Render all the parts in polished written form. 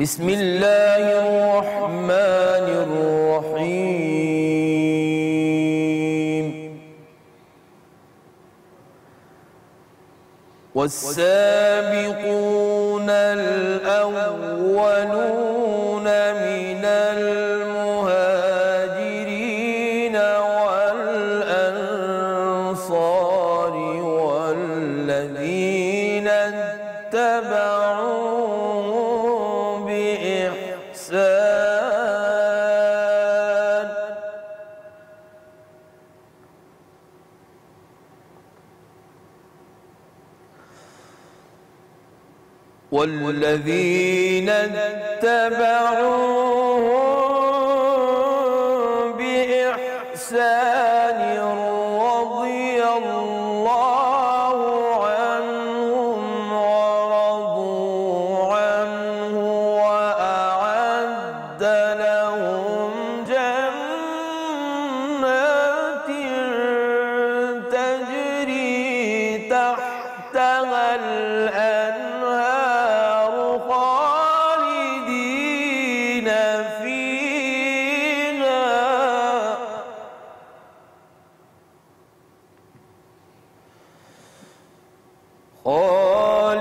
بسم اللہ الرحمن الرحیم والسابقون الأولون من المهاجرين والأنصار والذين اتبعوهم بإحسان والذين اتبعوهم بإحسان رضي الله عنهم ورضوا عنه وأعد لهم جنات تجري تحتها الأنهار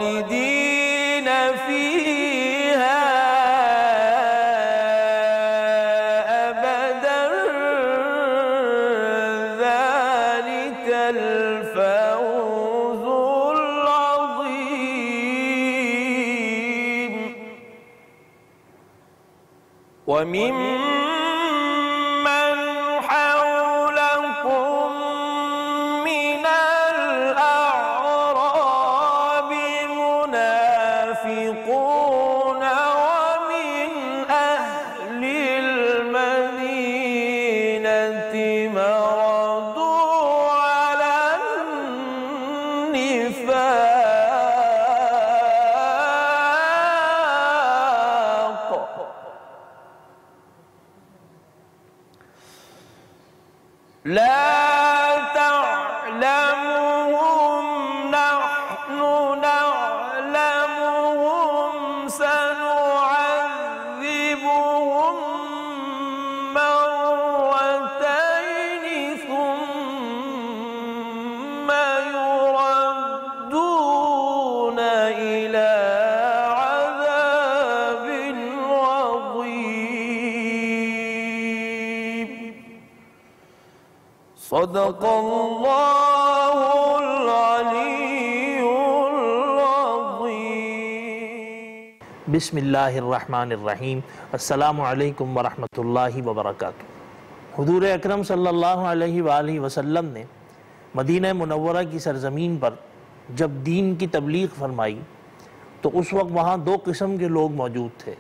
خالدين فيها أبدا ذلك الفوز العظيم وممن حولكم من الأعراب منافقون ومن أهل المدينة مردوا على النفاق لا تعلمهم نحن نعلمهم سنعذبهم مرتين ثم يردون إلى عذاب عظيم صدق اللہ العلی العظیم۔ بسم اللہ الرحمن الرحیم۔ السلام علیکم ورحمۃ اللہ وبرکاتہ۔ حضور اکرم صلی اللہ علیہ وآلہ وسلم نے مدینہ منورہ کی سرزمین پر جب دین کی تبلیغ فرمائی تو اس وقت وہاں دو قسم کے لوگ موجود تھے۔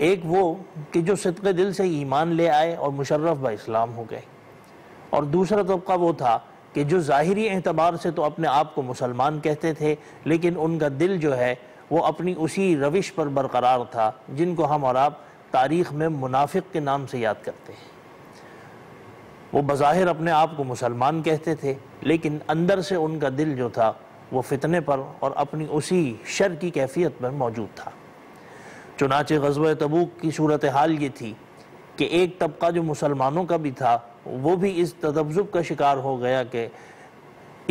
ایک وہ کہ جو صدق دل سے ایمان لے آئے اور مشرف با اسلام ہو گئے، اور دوسرا طبقہ وہ تھا کہ جو ظاہری اعتبار سے تو اپنے آپ کو مسلمان کہتے تھے، لیکن ان کا دل جو ہے وہ اپنی اسی روش پر برقرار تھا جن کو ہم اور آپ تاریخ میں منافق کے نام سے یاد کرتے ہیں۔ وہ بظاہر اپنے آپ کو مسلمان کہتے تھے، لیکن اندر سے ان کا دل جو تھا وہ فتنے پر اور اپنی اسی شر کی کیفیت پر موجود تھا۔ چنانچہ غزوہ تبوک کی صورتحال یہ تھی کہ ایک طبقہ جو مسلمانوں کا بھی تھا وہ بھی اس تذبذب کا شکار ہو گیا کہ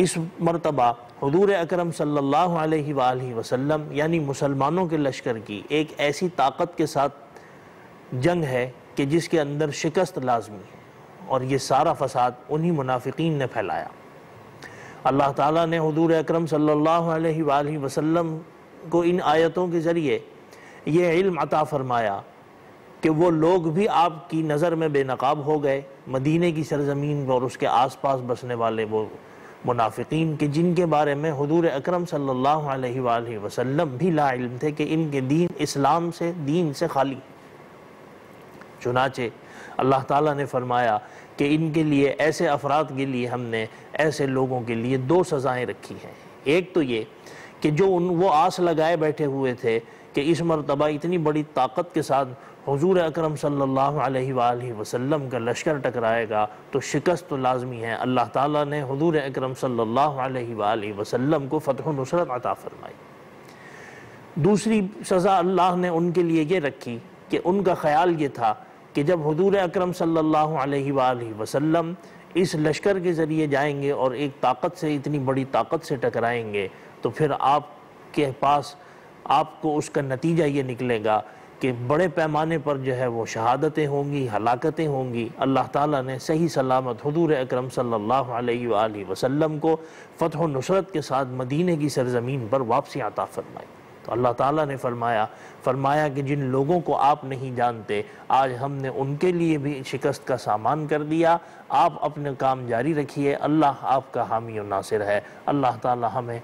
اس مرتبہ حضور اکرم صلی اللہ علیہ وآلہ وسلم یعنی مسلمانوں کے لشکر کی ایک ایسی طاقت کے ساتھ جنگ ہے کہ جس کے اندر شکست لازمی ہے، اور یہ سارا فساد انہی منافقین نے پھیلایا۔ اللہ تعالیٰ نے حضور اکرم صلی اللہ علیہ وآلہ وسلم کو ان آیتوں کے ذریعے یہ علم عطا فرمایا کہ وہ لوگ بھی آپ کی نظر میں بے نقاب ہو گئے، مدینے کی سرزمین اور اس کے آس پاس بسنے والے وہ منافقین کہ جن کے بارے میں حضور اکرم صلی اللہ علیہ وآلہ وسلم بھی لا علم تھے کہ ان کے دین اسلام سے دین سے خالی۔ چنانچہ اللہ تعالیٰ نے فرمایا کہ ان کے لیے ایسے افراد کے لیے ہم نے ایسے لوگوں کے لیے دو سزائیں رکھی ہیں۔ ایک تو یہ کہ جو وہ آس لگائے بیٹھے ہوئے تھے کہ اس مرتبہ اتنی بڑی طاقت کے ساتھ حضور اکرم صلی اللہ علیہ وآلہ وسلم کا لشکر ٹکرائے گا تو شکست تو لازمی ہے، اللہ تعالیٰ نے حضور اکرم صلی اللہ علیہ وآلہ وسلم کو فتح و نصرت عطا فرمائی۔ دوسری سزا اللہ نے ان کے لیے یہ رکھی کہ ان کا خیال یہ تھا کہ جب حضور اکرم صلی اللہ علیہ وآلہ وسلم اس لشکر کے ذریعے جائیں گے اور ایک طاقت سے، اتنی بڑی طاقت سے ٹکرائیں گے، تو پھر آپ کے پاس آپ کو اس کا نتیجہ یہ نکلے گا کہ بڑے پیمانے پر جو ہے وہ شہادتیں ہوں گی، ہلاکتیں ہوں گی۔ اللہ تعالیٰ نے صحیح سلامت حضور اکرم صلی اللہ علیہ وآلہ وسلم کو فتح و نصرت کے ساتھ مدینے کی سرزمین پر واپسی عطا فرمائی۔ تو اللہ تعالیٰ نے فرمایا کہ جن لوگوں کو آپ نہیں جانتے، آج ہم نے ان کے لیے بھی شکست کا سامان کر دیا۔ آپ اپنے کام جاری رکھیے، اللہ آپ کا حامی و ناصر ہے۔ اللہ تعالیٰ ہمیں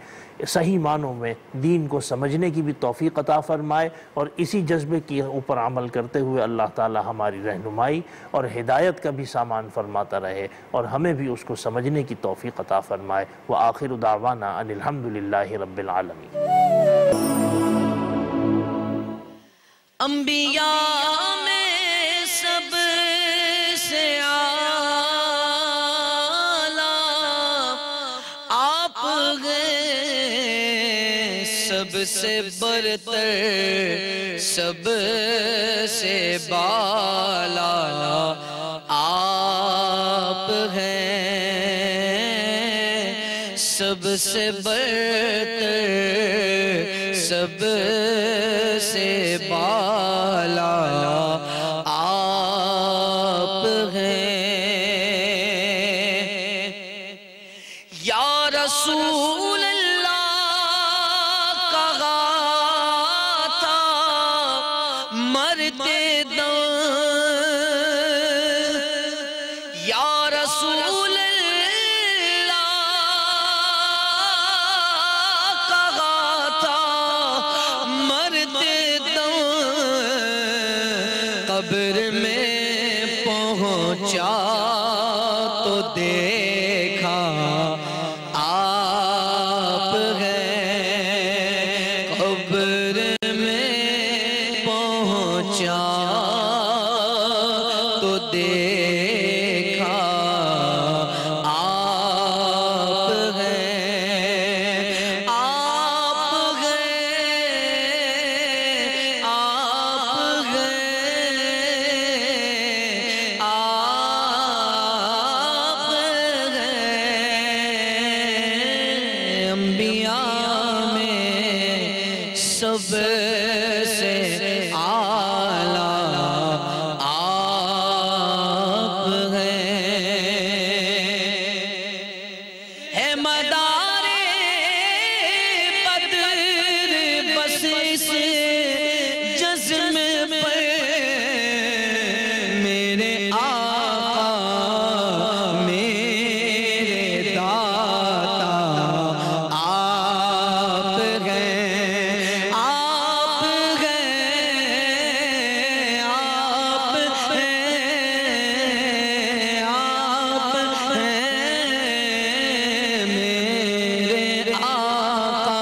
صحیح معنوں میں دین کو سمجھنے کی بھی توفیق عطا فرمائے، اور اسی جذبے کے اوپر عمل کرتے ہوئے اللہ تعالیٰ ہماری رہنمائی اور ہدایت کا بھی سامان فرماتا رہے، اور ہمیں بھی اس کو سمجھنے کی توفیق عطا فرمائے۔ وآخر دعوانا ان الحمدللہ رب العالمین۔ انبیاء میں سب سے اعلیٰ آپ ہیں، سب سے برتر، سب سے بالا آپ ہیں، سب سے برتر، سب سے بالا آپ ہیں۔ یا رسول اللہ کہا تھا مرتے دم، یا رسول اللہ کہا تھا مرتے دم، قبر میں پہنچا تو دیکھا آپ ہیں، قبر میں پہنچا تو دیکھا آپ ہیں، آپ ہیں، آپ ہیں، آپ ہیں۔ انبیاء میں سب سے اعلیٰ آپ ہیں، مدار بدر بس اس جزم پر میرے آقا میرے داتا آپ ہیں، آپ ہیں، آپ ہیں، آپ ہیں، میرے آقا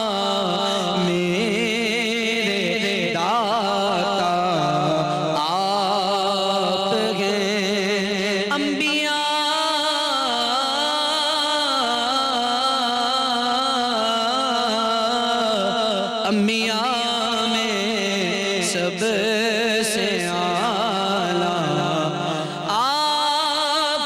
میرے داتا آپ ہیں۔ انبیاء میں سب سے اعلیٰ آپ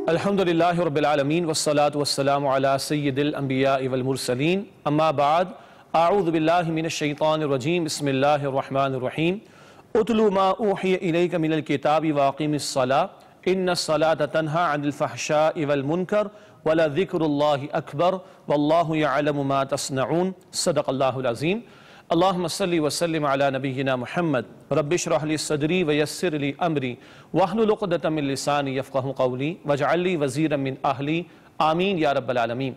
الحمدللہ رب العالمین والصلاة والسلام علی سید الانبیاء والمرسلین، اما بعد، اعوذ باللہ من الشیطان الرجیم، بسم اللہ الرحمن الرحیم۔ اتلو ما اوحی الیک من الکتاب واقیم الصلاة ان الصلاة تنہا عن الفحشاء والمنکر ولذکر اللہ اکبر واللہ یعلم ما تصنعون، صدق اللہ العظیم۔ اللہم صلی وسلم علی نبینا محمد، رب اشرح لی صدری ویسر لی امری واحلل عقدۃ من لسانی یفقہوا قولی واجعل لی وزیرا من اہلی، آمین یا رب العالمین۔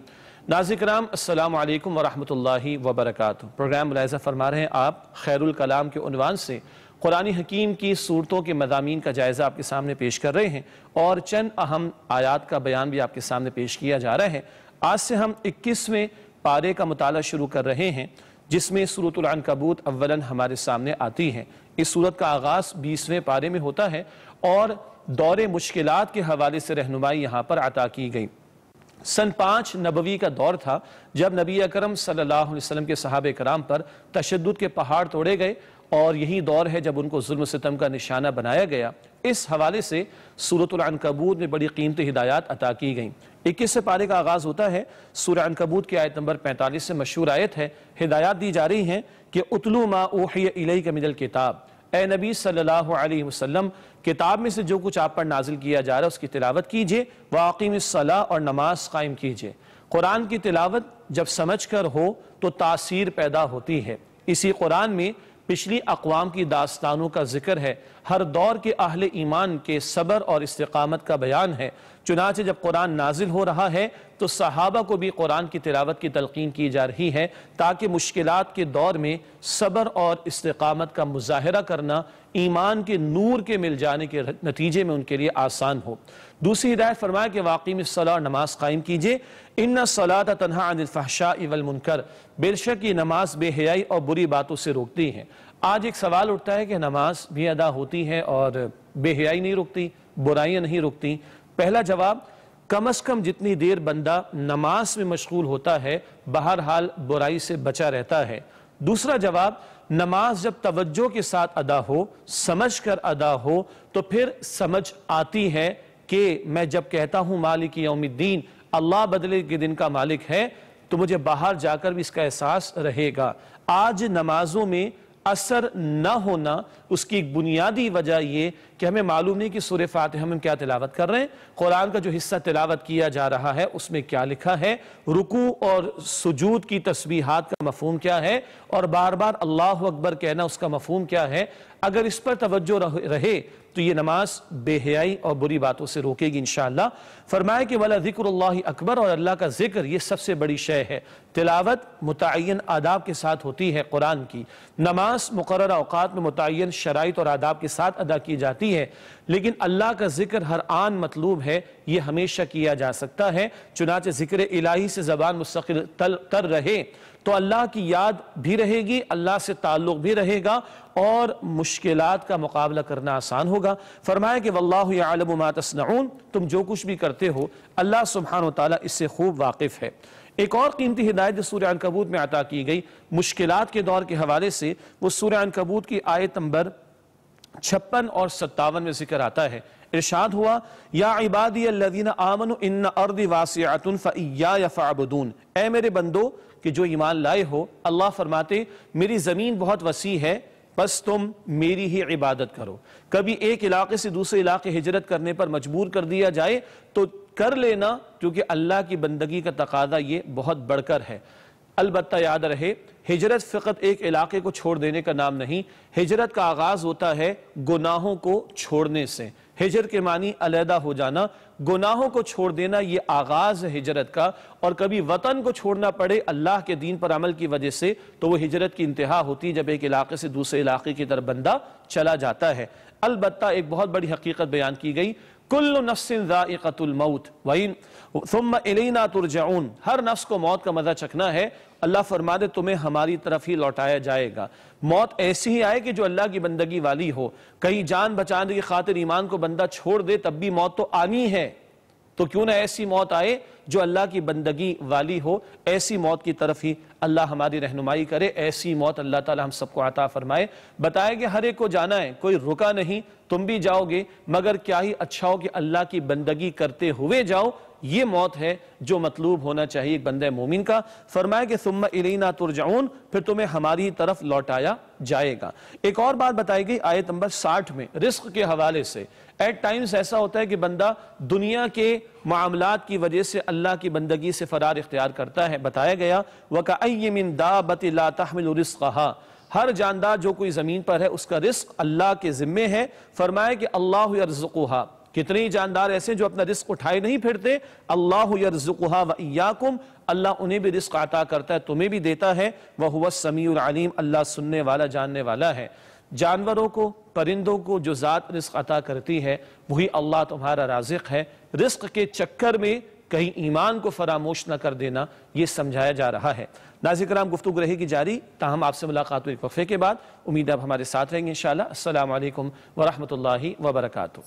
ناظرین کرام، السلام علیکم ورحمۃ اللہ وبرکاتہ۔ پروگرام ملاحظہ فرما رہے ہیں آپ خیر الکلام کے عنوان سے قرآن حکیم کی صورتوں کے مضامین کا جائزہ آپ کے سامنے پیش کر رہے ہیں، اور چند اہم آیات کا بیان بھی آپ کے سامنے پیش کیا جا رہا ہے۔ آج سے ہم 21ویں پارے کا مطالعہ شروع کر رہے ہیں، جس میں سورۃ العنکبوت اولاً ہمارے سامنے آتی ہے۔ اس سورت کا آغاز 20ویں پارے میں ہوتا ہے اور دور مشکلات کے حوالے سے رہنمائی یہاں پر عطا کی گئی۔ سن 5 نبوی کا دور تھا جب نبی اکرم صلی اللہ علیہ وسلم کے صحابہ کرام پر تشدد کے پہاڑ توڑے گئے، اور یہی دور ہے جب ان کو ظلم و ستم کا نشانہ بنایا گیا۔ اس حوالے سے سورۃ العنکبوت میں بڑی قیمتی ہدایات عطا کی گئیں۔ 21 پارے کا آغاز ہوتا ہے، سورہ عنکبوت کی آیت نمبر 45 سے مشہور آیت ہے۔ ہدایات دی جا رہی ہیں کہ اتلو ما اوحی الیک من الکتاب، اے نبی صلی اللہ علیہ وسلم کتاب میں سے جو کچھ آپ پر نازل کیا جا رہا ہے اس کی تلاوت کیجئے، واقیم الصلاۃ، اور نماز قائم کیجئے۔ قرآن کی تلاوت جب سمجھ کر ہو تو تاثیر پیدا ہوتی ہے۔ اسی قرآن میں پچھلی اقوام کی داستانوں کا ذکر ہے، ہر دور کے اہل ایمان کے صبر اور استقامت کا بیان ہے۔ چنانچہ جب قرآن نازل ہو رہا ہے تو صحابہ کو بھی قرآن کی تلاوت کی تلقین کی جا رہی ہے تاکہ مشکلات کے دور میں صبر اور استقامت کا مظاہرہ کرنا ایمان کے نور کے مل جانے کے نتیجے میں ان کے لیے آسان ہو۔ دوسری ہدایت فرمایا کہ واقیم الصلاۃ، نماز قائم کیجئے۔ ان الصلاۃ تنہی عن الفحشاء والمنکر، بے شک یہ نماز بے حیائی اور بری باتوں سے روکتی ہے۔ آج ایک سوال اٹھتا ہے کہ نماز بھی ادا ہوتی ہے اور بے حیائی نہیں رکتی، برائیاں نہیں رکتی۔ پہلا جواب، کم از کم جتنی دیر بندہ نماز میں مشغول ہوتا ہے بہرحال برائی سے بچا رہتا ہے۔ دوسرا جواب، نماز جب توجہ کے ساتھ ادا ہو، سمجھ کر ادا ہو تو پھر سمجھ آتی ہے کہ میں جب کہتا ہوں مالک یوم الدین، اللہ بدلے کے دن کا مالک ہے، تو مجھے باہر جا کر بھی اس کا احساس رہے گا۔ آج نمازوں میں اثر نہ ہونا اس کی ایک بنیادی وجہ یہ کہ ہمیں معلوم نہیں کہ سورہ فاتحہ میں ہم کیا تلاوت کر رہے ہیں، قرآن کا جو حصہ تلاوت کیا جا رہا ہے اس میں کیا لکھا ہے، رکوع اور سجود کی تسبیحات کا مفہوم کیا ہے، اور بار بار اللہ اکبر کہنا اس کا مفہوم کیا ہے۔ اگر اس پر توجہ رہے تو یہ نماز بے حیائی اور بری باتوں سے روکے گی انشاءاللہ۔ فرمایا کہ وَلَا ذِكْرُ اللَّهِ اکبر، اور اللہ کا ذکر یہ سب سے بڑی شے ہے۔ تلاوت متعین آداب کے ساتھ ہوتی ہے قرآن کی، نماز مقررہ اوقات میں متعین شرائط اور آداب کے ساتھ ادا کی جاتی ہے، لیکن اللہ کا ذکر ہر آن مطلوب ہے، یہ ہمیشہ کیا جا سکتا ہے۔ چنانچہ ذکر الہی سے زبان مستقل تر رہے تو اللہ کی یاد بھی رہے گی، اللہ سے تعلق بھی رہے گا اور مشکلات کا مقابلہ کرنا آسان ہوگا۔ فرمایا کہ واللہ یعلم ما تصنعون، تم جو کچھ بھی کرتے ہو اللہ سبحانہ وتعالی اس سے خوب واقف ہے۔ ایک اور قیمتی ہدایت جو سورہ عنکبوت میں عطا کی گئی مشکلات کے دور کے حوالے سے، وہ سورہ عنکبوت کی آیت نمبر 56 اور 57 میں ذکر آتا ہے۔ ارشاد ہوا، یا عبادی الذین آمنوا ان ارضی واسعۃ فایای فاعبدون، اے میرے بندو کہ جو ایمان لائے ہو، اللہ فرماتے میری زمین بہت وسیع ہے، بس تم میری ہی عبادت کرو۔ کبھی ایک علاقے سے دوسرے علاقے ہجرت کرنے پر مجبور کر دیا جائے تو کر لینا، کیونکہ اللہ کی بندگی کا تقاضا یہ بہت بڑھ کر ہے۔ البتہ یاد رہے، ہجرت فقط ایک علاقے کو چھوڑ دینے کا نام نہیں، ہجرت کا آغاز ہوتا ہے گناہوں کو چھوڑنے سے۔ ہجرت کے معنی علیحدہ ہو جانا، گناہوں کو چھوڑ دینا یہ آغاز ہے ہجرت کا، اور کبھی وطن کو چھوڑنا پڑے اللہ کے دین پر عمل کی وجہ سے تو وہ ہجرت کی انتہا ہوتی ہے جب ایک علاقے سے دوسرے علاقے کی طرف بندہ چلا جاتا ہے۔ البتہ ایک بہت بڑی حقیقت بیان کی گئی، کل نفس ذائقۃ الموت ثم الینا ترجعون، ہر نفس کو موت کا مزہ چکھنا ہے، اللہ فرما دے تمہیں ہماری طرف ہی لوٹایا جائے گا۔ موت ایسی ہی آئے کہ جو اللہ کی بندگی والی ہو، کہیں جان بچانے کی خاطر ایمان کو بندہ چھوڑ دے تب بھی موت تو آنی ہے، تو کیوں نہ ایسی موت آئے جو اللہ کی بندگی والی ہو، ایسی موت کی طرف ہی اللہ ہماری رہنمائی کرے، ایسی موت اللہ تعالی ہم سب کو عطا فرمائے۔ بتائے کہ ہر ایک کو جانا ہے، کوئی رکا نہیں، تم بھی جاؤ گے، مگر کیا ہی اچھا ہو کہ اللہ کی بندگی کرتے ہوئے جاؤ، یہ موت ہے جو مطلوب ہونا چاہیے ایک بندہ مومن کا۔ فرمایا کہ ثم الینا ترجعون، پھر تمہیں ہماری طرف لوٹایا جائے گا۔ ایک اور بات بتائی گئی آیت نمبر 60 میں رزق کے حوالے سے۔ ایٹ ٹائمز ایسا ہوتا ہے کہ بندہ دنیا کے معاملات کی وجہ سے اللہ کی بندگی سے فرار اختیار کرتا ہے۔ بتایا گیا وَكَأَيٍّ مِّن دَابَّةٍ لَا تَحْمِلُ رِزْقَهَا، ہر جاندار جو کوئی زمین پر ہے اس کا رزق اللہ کے ذمے ہے۔ فرمایا کہ اللہ یرزقها، کتنے ہی جاندار ایسے جو اپنا رزق اٹھائے نہیں پھرتے، اللہ یرزقها وإیاکم، اللہ انہیں بھی رزق عطا کرتا ہے، تمہیں بھی دیتا ہے۔ وَهُوَ السَّمِيعُ الْعَلِيمُ، اللہ سننے والا جاننے والا ہے۔ جانوروں کو، پرندوں کو جو ذات رزق عطا کرتی ہے وہی اللہ تمہارا رازق ہے۔ رزق کے چکر میں کہیں ایمان کو فراموش نہ کر دینا، یہ سمجھایا جا رہا ہے۔ ناظرین کرام، گفتگو رہے گی جاری، تاہم آپ سے ملاقات ہوئی ایک وقفے کے بعد۔ امید ہے آپ ہمارے ساتھ رہیں گے انشاءاللہ۔ السلام علیکم ورحمۃ اللہ وبرکاتہ۔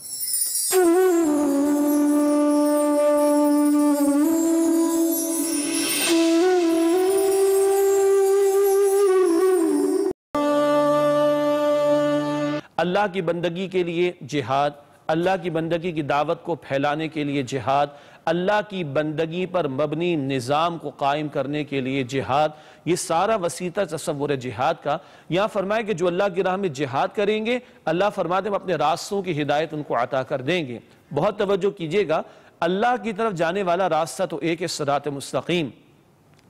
اللہ کی بندگی کے لیے جہاد، اللہ کی بندگی کی دعوت کو پھیلانے کے لیے جہاد، اللہ کی بندگی پر مبنی نظام کو قائم کرنے کے لیے جہاد، یہ سارا وسیع تصور ہے جہاد کا۔ یہاں فرمائے کہ جو اللہ کی راہ میں جہاد کریں گے، اللہ فرماتے ہیں اپنے راستوں کی ہدایت ان کو عطا کر دیں گے۔ بہت توجہ کیجئے گا، اللہ کی طرف جانے والا راستہ تو ایک ہے، صراط مستقیم،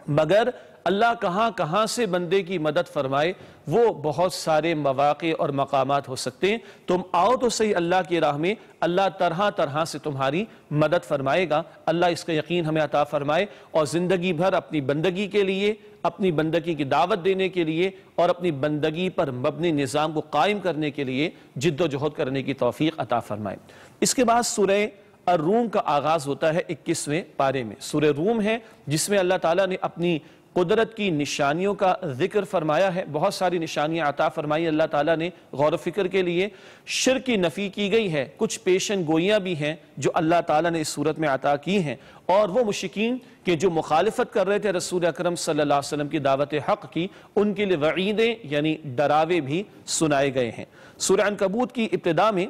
مگر اللہ کہاں کہاں سے بندے کی مدد فرمائے وہ بہت سارے مواقع اور مقامات ہو سکتے ہیں۔ تم آؤ تو صحیح اللہ کی راہ میں، اللہ طرح طرح سے تمہاری مدد فرمائے گا۔ اللہ اس کا یقین ہمیں عطا فرمائے اور زندگی بھر اپنی بندگی کے لیے، اپنی بندگی کی دعوت دینے کے لیے اور اپنی بندگی پر مبنی نظام کو قائم کرنے کے لیے جد و جہد کرنے کی توفیق عطا فرمائے۔ اس کے بعد سورہ الروم کا آغاز ہوتا ہے 21ویں پارے میں۔ سورہ روم ہے جس میں اللہ تعالیٰ نے اپنی قدرت کی نشانیوں کا ذکر فرمایا ہے، بہت ساری نشانیاں عطا فرمائی اللہ تعالیٰ نے غور و فکر کے لیے۔ شرک کی نفی کی گئی ہے، کچھ پیشن گوئیاں بھی ہیں جو اللہ تعالیٰ نے اس صورت میں عطا کی ہیں، اور وہ مشرکین کہ جو مخالفت کر رہے تھے رسول اکرم صلی اللہ علیہ وسلم کی دعوت حق کی، ان کے لیے وعیدیں یعنی ڈراوے بھی سنائے گئے ہیں۔ سورہ عنکبوت کی ابتدا میں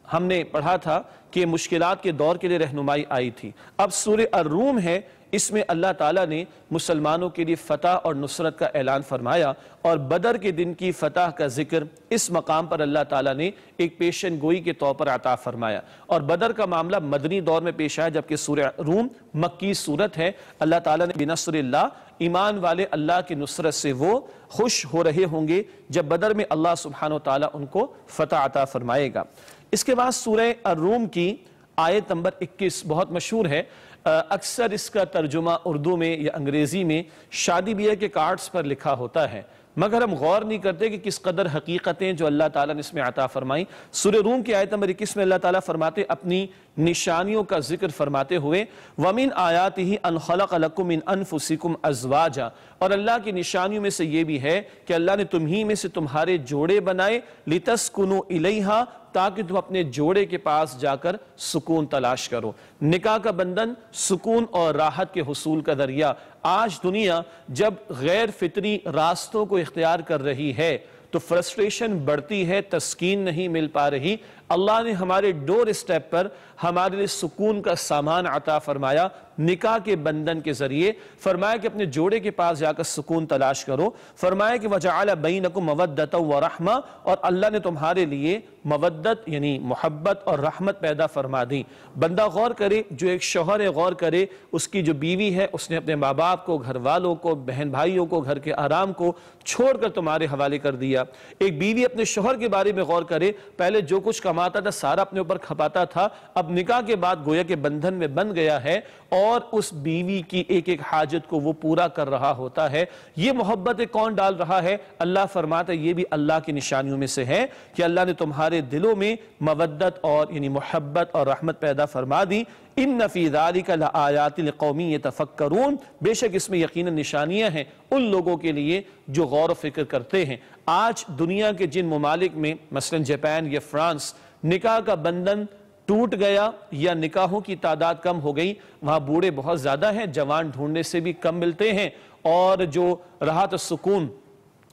ہم نے پڑھا تھا کہ مشکلات کے دور کے لیے رہنمائی آئی تھی۔ اب سورہ الروم ہے، اس میں اللہ تعالیٰ نے مسلمانوں کے لیے فتح اور نصرت کا اعلان فرمایا، اور بدر کے دن کی فتح کا ذکر اس مقام پر اللہ تعالیٰ نے ایک پیشن گوئی کے طور پر عطا فرمایا۔ اور بدر کا معاملہ مدنی دور میں پیش آیا، جبکہ سورہ روم مکی صورت ہے۔ اللہ تعالیٰ نے بنصر اللہ، ایمان والے اللہ کی نصرت سے وہ خوش ہو رہے ہوں گے جب بدر میں اللہ سبحانہ و تعالیٰ ان کو فتح عطا فرمائے گا۔ اس کے بعد سورہ الروم کی آیت نمبر 21 بہت مشہور ہے، اکثر اس کا ترجمہ اردو میں یا انگریزی میں شادی بیاہ کے کارڈز پر لکھا ہوتا ہے، مگر ہم غور نہیں کرتے کہ کس قدر حقیقتیں جو اللہ تعالیٰ نے اس میں عطا فرمائی۔ سورہ روم کی آیت نمبر 21 میں اللہ تعالیٰ فرماتے اپنی نشانیوں کا ذکر فرماتے ہوئے وَمِنْ آیَاتِهِ أَنْ خَلَقَ لَكُم مِّنْ أَنفُسِكُمْ أَزْوَاجًا، اور اللہ کی نشانیوں میں سے یہ بھی ہے کہ اللہ نے تمہیں میں سے تمہارے جوڑے بنائے، لِتَسْكُنُوا إِلَيْهَا، تاکہ تم اپنے جوڑے کے پاس جا کر سکون تلاش کرو۔ نکاح کا بندھن سکون اور راحت کے حصول کا ذریعہ۔ آج دنیا جب غیر فطری راستوں کو اختیار کر رہی ہے تو فرسٹریشن بڑھتی ہے، تسکین نہیں مل پا رہی۔ اللہ نے ہمارے ڈور اسٹیپ پر ہمارے لیے سکون کا سامان عطا فرمایا نکاح کے بندھن کے ذریعے۔ فرمایا کہ اپنے جوڑے کے پاس جا کر سکون تلاش کرو۔ فرمایا کہ وَجَعَلَ بَيْنَكُمْ مَوَدَّةً وَرَحْمَةً، اور اللہ نے تمہارے لیے مودت یعنی محبت اور رحمت پیدا فرما دی۔ بندہ غور کرے، جو ایک شوہر ہے غور کرے، اس کی جو بیوی ہے اس نے اپنے ماں باپ کو، گھر والوں کو، بہن بھائیوں کو، گھر کے آرام کو چھوڑ کر تمہارے حوالے کر دیا۔ ایک بیوی اپنے شوہر کے بارے میں غور کرے، پہلے جو کچھ کماتا تھا سارا اپنے اوپر کھپاتا تھا، اب نکاح کے بعد گویا کہ بندھن میں بن گیا ہے اور اس بیوی کی ایک ایک حاجت کو وہ پورا کر رہا ہوتا ہے۔ یہ محبت کون ڈال رہا ہے؟ اللہ فرماتا ہے یہ بھی اللہ کی نشانیوں میں سے ہے کہ اللہ نے تمہارے دلوں میں مودت اور یعنی محبت اور رحمت پیدا فرما دی۔ ان فی ذالک لآیات لقوم یتفکرون، بے شک اس میں یقیناً نشانیاں ہیں ان لوگوں کے لیے جو غور و فکر کرتے ہیں۔ آج دنیا کے جن ممالک میں مثلا جاپان یا فرانس نکاح کا بندھن ٹوٹ گیا یا نکاحوں کی تعداد کم ہو گئی، وہاں بوڑھے بہت زیادہ ہیں، جوان ڈھونڈنے سے بھی کم ملتے ہیں، اور جو راحت و سکون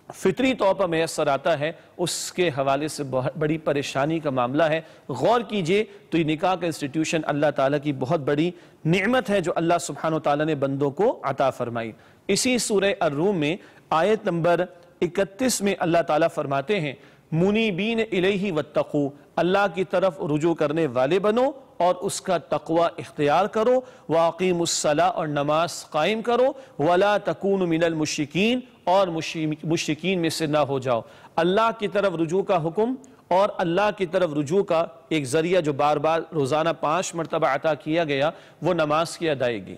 فطری طور پر میسر آتا ہے اس کے حوالے سے بہت بڑی پریشانی کا معاملہ ہے۔ غور کیجئے تو یہ نکاح کا انسٹیٹیوشن اللہ تعالیٰ کی بہت بڑی نعمت ہے جو اللہ سبحانہ وتعالیٰ نے بندوں کو عطا فرمائی۔ اسی سورہ الروم میں آیت نمبر 31 میں اللہ تعالیٰ فرماتے ہیں منیبین الیہ واتقوا، اللہ کی طرف رجوع کرنے والے بنو اور اس کا تقوی اختیار کرو، واقیموا الصلاۃ، اور نماز قائم کرو، ولا تکونوا من المشرکین، اور مشرکین میں سے نہ ہو جاؤ۔ اللہ کی طرف رجوع کا حکم اور اللہ کی طرف رجوع کا ایک ذریعہ جو بار بار روزانہ 5 مرتبہ عطا کیا گیا وہ نماز کی ادائیگی۔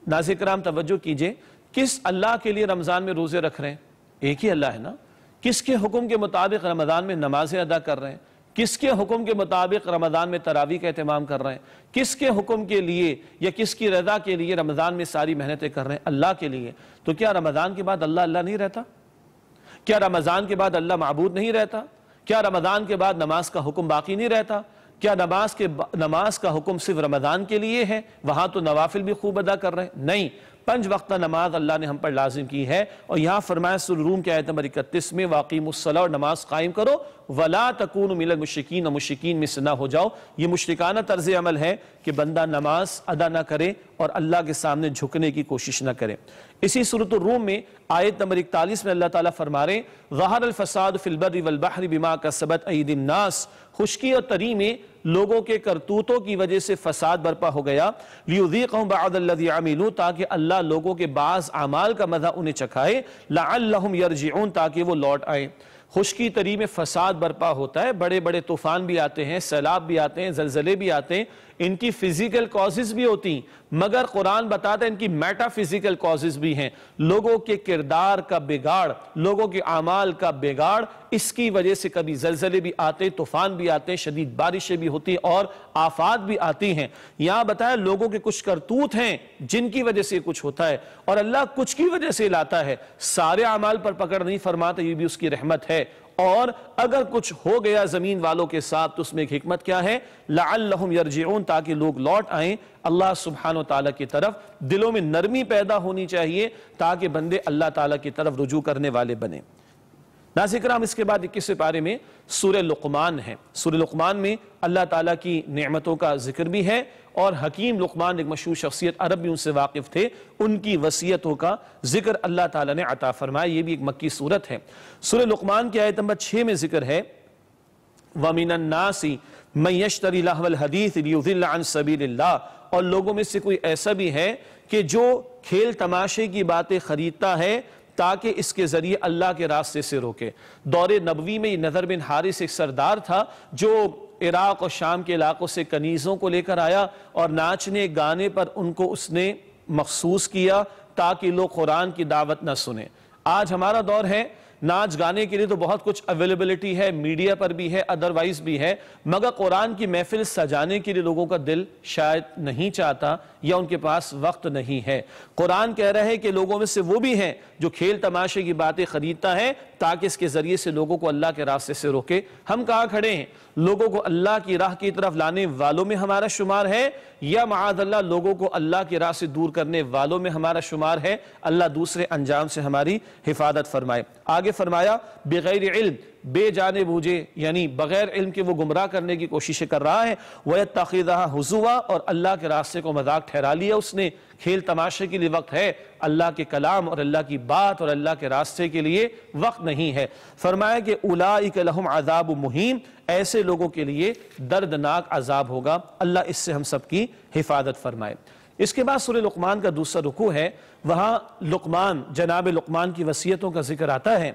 ناظرین کرام توجہ کیجئے، کس اللہ کے لیے رمضان میں روزے رکھ رہے ہیں؟ ایک ہی اللہ ہے نا۔ کس کے حکم کے مطابق رمضان میں نمازیں ادا کر رہے ہیں؟ کس کے حکم کے مطابق رمضان میں تراویح کا اہتمام کر رہے ہیں؟ کس کے حکم کے لیے یا کس کی رضا کے لیے رمضان میں ساری محنتیں کر رہے ہیں؟ اللہ کے لیے۔ تو کیا رمضان کے بعد اللہ نہیں رہتا؟ کیا رمضان کے بعد اللہ معبود نہیں رہتا؟ کیا رمضان کے بعد نماز کا حکم باقی نہیں رہتا؟ کیا نماز کا حکم صرف رمضان کے لیے ہے؟ وہاں تو نوافل بھی خوب ادا کر رہے ہیں؟ نہیں، 5 وقتہ نماز اللہ نے ہم پر لازم کی ہے، اور یہاں فرمایا سورہ روم کے آیت نمبر 31 میں وَأَقِیمُوا الصَّلَاةَ، اور نماز قائم کرو، وَلَا تَكُونُوا مِنَ الْمُشْرِکِینَ، اور مشرکین میں سے نہ ہو جاؤ۔ یہ مشرکانہ طرز عمل ہے کہ بندہ نماز ادا نہ کرے اور اللہ کے سامنے جھکنے کی کوشش نہ کرے۔ اسی سورۃ الروم میں آیت نمبر 41 میں اللہ تعالیٰ فرما رہے ہیں ظَهَرَ الْفَسَادُ فِي الْبَرِّ وَالْبَحْرِ بِمَا كَسَبَتْ أَيْدِي النَّاسِ، خشکی اور تری میں لوگوں کے کرتوتوں کی وجہ سے فساد برپا ہو گیا، لِيُذِيقَهُمْ بَعْضَ الَّذِي عَمِلُوا، تاکہ اللہ لوگوں کے بعض اعمال کا مزہ انہیں چکھائے، لَعَلَّهُمْ يَرْجِعُونَ، تاکہ وہ لوٹ آئیں۔ خشکی تری میں فساد برپا ہوتا ہے، بڑے بڑے طوفان بھی آتے ہیں، سیلاب بھی آتے ہیں، زلزلے بھی آتے ہیں، ان کی فزیکل کازز بھی ہوتی ہیں، مگر قرآن بتاتا ہے ان کی میٹا فزیکل کازز بھی ہیں۔ لوگوں کے کردار کا بگاڑ، لوگوں کے اعمال کا بگاڑ، اس کی وجہ سے کبھی زلزلے بھی آتے، طوفان بھی آتے ہیں، شدید بارشیں بھی ہوتی ہیں اور آفات بھی آتی ہیں۔ یہاں بتایا لوگوں کے کچھ کرتوت ہیں جن کی وجہ سے کچھ ہوتا ہے، اور اللہ کچھ کی وجہ سے لاتا ہے، سارے اعمال پر پکڑ نہیں فرماتا، یہ بھی اس کی رحمت ہے۔ اور اگر کچھ ہو گیا زمین والوں کے ساتھ تو اس میں ایک حکمت کیا ہے؟ لعلہم یرجعون، تاکہ لوگ لوٹ آئیں اللہ سبحانہ وتعالی کی طرف۔ دلوں میں نرمی پیدا ہونی چاہیے تاکہ بندے اللہ تعالیٰ کی طرف رجوع کرنے والے بنیں۔ ناظرین کرام، اس کے بعد 21 پارے میں سورہ لقمان ہے۔ سورہ لقمان میں اللہ تعالیٰ کی نعمتوں کا ذکر بھی ہے، اور حکیم لقمان ایک مشہور شخصیت، عرب بھی ان سے واقف تھے، ان کی وصیتوں کا ذکر اللہ تعالیٰ نے عطا فرمایا۔ یہ بھی ایک مکی سورت ہے۔ سورہ لقمان کی آیت نمبر 6 میں ذکر ہے وَمِنَ النَّاسِ مَن يَشْتَرِي لَهْوَ الْحَدِيثِ لِيُضِلَّ عَن سَبِيلِ اللَّهِ، اور لوگوں میں سے کوئی ایسا بھی ہے کہ جو کھیل تماشے کی باتیں خریدتا ہے تاکہ اس کے ذریعے اللہ کے راستے سے روکے۔ دور نبوی میں نضر بن حارث ایک سردار تھا جو عراق اور شام کے علاقوں سے کنیزوں کو لے کر آیا، اور ناچنے گانے پر ان کو اس نے مخصوص کیا تاکہ لوگ قرآن کی دعوت نہ سنیں۔ آج ہمارا دور ہے، ناچ گانے کے لیے تو بہت کچھ اویلیبلٹی ہے، میڈیا پر بھی ہے، ادروائز بھی ہے، مگر قرآن کی محفل سجانے کے لیے لوگوں کا دل شاید نہیں چاہتا یا ان کے پاس وقت نہیں ہے۔ قرآن کہہ رہا ہے کہ لوگوں میں سے وہ بھی ہیں جو کھیل تماشے کی باتیں خریدتا ہے تاکہ اس کے ذریعے سے لوگوں کو اللہ کے راستے سے روکے۔ ہم کہاں کھڑے ہیں؟ لوگوں کو اللہ کی راہ کی طرف لانے والوں میں ہمارا شمار ہے، یا معاذ اللہ لوگوں کو اللہ کی راہ سے دور کرنے والوں میں ہمارا شمار ہے؟ اللہ دوسرے انجام سے ہماری حفاظت فرمائے۔ آگے فرمایا بغیر علم، بے جانے بوجھے یعنی بغیر علم کے وہ گمراہ کرنے کی کوششیں کر رہا ہے، وَيَتَّخِذَهَا ہُزُوًا، اور اللہ کے راستے کو مذاق ٹھہرا لیا اس نے۔ کھیل تماشے کے لیے وقت ہے، اللہ کے کلام اور اللہ کی بات اور اللہ کے راستے کے لیے وقت نہیں ہے۔ فرمایا کہ اولئک لہم عذاب مہین، ایسے لوگوں کے لیے دردناک عذاب ہوگا۔ اللہ اس سے ہم سب کی حفاظت فرمائے۔ اس کے بعد سورہ لقمان کا دوسرا رکوع ہے، وہاں لقمان، جناب لقمان کی وصیتوں کا ذکر آتا ہے۔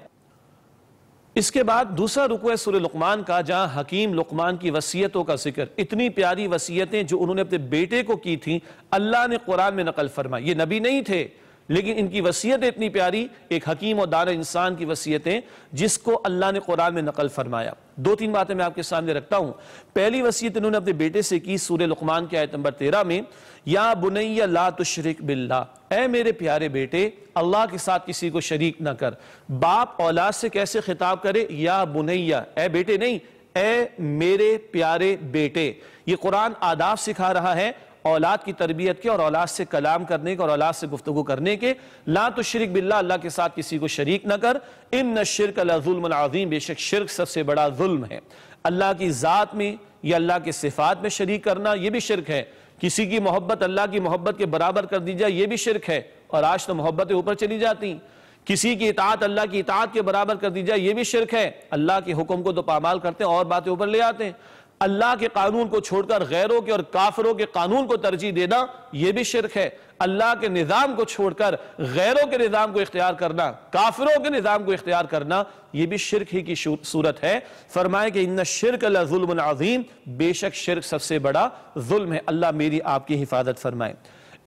اس کے بعد دوسرا رکوع ہے سورہ لقمان کا، جہاں حکیم لقمان کی وصیتوں کا ذکر، اتنی پیاری وصیتیں جو انہوں نے اپنے بیٹے کو کی تھیں، اللہ نے قرآن میں نقل فرمائی۔ یہ نبی نہیں تھے لیکن ان کی وصیت اتنی پیاری، ایک حکیم اور دانا انسان کی وصیتیں جس کو اللہ نے قرآن میں نقل فرمایا۔ 2-3 باتیں میں آپ کے سامنے رکھتا ہوں۔ پہلی وصیت انہوں نے اپنے بیٹے سے کی سورہ لقمان کی آیت نمبر 13 میں، یا بنی لا تشرک باللہ، اے میرے پیارے بیٹے اللہ کے ساتھ کسی کو شریک نہ کر۔ باپ اولاد سے کیسے خطاب کرے؟ یا بنی، اے بیٹے نہیں، اے میرے پیارے بیٹے۔ یہ قرآن آداب سکھا رہا ہے اولاد کی تربیت کے، اور اولاد سے کلام کرنے کے، اور اولاد سے گفتگو کرنے کے۔ لا تشرک باللہ، اللہ کے ساتھ کسی کو شریک نہ کر۔ ان الشرک لظلم عظیم، بے شک شرک سب سے بڑا ظلم ہے۔ اللہ کی ذات میں یا اللہ کے صفات میں شریک کرنا یہ بھی شرک ہے۔ کسی کی محبت اللہ کی محبت کے برابر کر دی جائے یہ بھی شرک ہے، اور آج تو محبتیں اوپر چلی جاتی ہیں۔ کسی کی اطاعت اللہ کی اطاعت کے برابر کر دی جائے یہ بھی شرک ہے۔ اللہ کے حکم کو تو پامال کرتے ہیں اور باتیں اوپر لے آتے ہیں۔ اللہ کے قانون کو چھوڑ کر غیروں کے اور کافروں کے قانون کو ترجیح دینا یہ بھی شرک ہے۔ اللہ کے نظام کو چھوڑ کر غیروں کے نظام کو اختیار کرنا، کافروں کے نظام کو اختیار کرنا یہ بھی شرک ہی کی صورت ہے۔ فرمائے کہ ان الشرک لظلم عظیم، بے شک شرک سب سے بڑا ظلم ہے۔ اللہ میری آپ کی حفاظت فرمائے۔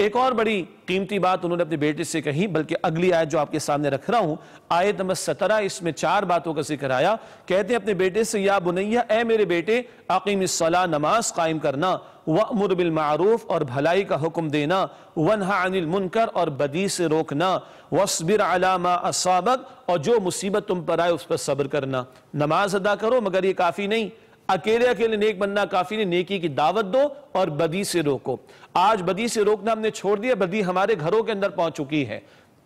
ایک اور بڑی قیمتی بات انہوں نے اپنے بیٹے سے کہی، بلکہ اگلی آیت جو آپ کے سامنے رکھ رہا ہوں، آیت نمبر 17، اس میں 4 باتوں کا ذکر آیا۔ کہتے ہیں اپنے بیٹے سے، یا بنیہ، اے میرے بیٹے، اقیم الصلاۃ، نماز قائم کرنا، وَأْمُرْ بِالْمَعْرُوفِ، اور بھلائی کا حکم دینا، وَانْهَ عَنِ الْمُنْكَرِ، اور بدی سے روکنا، وَاصْبِرْ عَلَى مَا أَصَابَكَ، اور جو مصیبت تم پر آئے اس پر صبر کرنا۔ نماز ادا کرو مگر یہ کافی نہیں، اکیلے نیک بننا کافی نہیں، نیکی کی دعوت دو اور بدی سے روکو۔ آج بدی سے روکنا ہم نے چھوڑ دیا، بدی ہمارے گھروں کے اندر پہنچ چکی ہے۔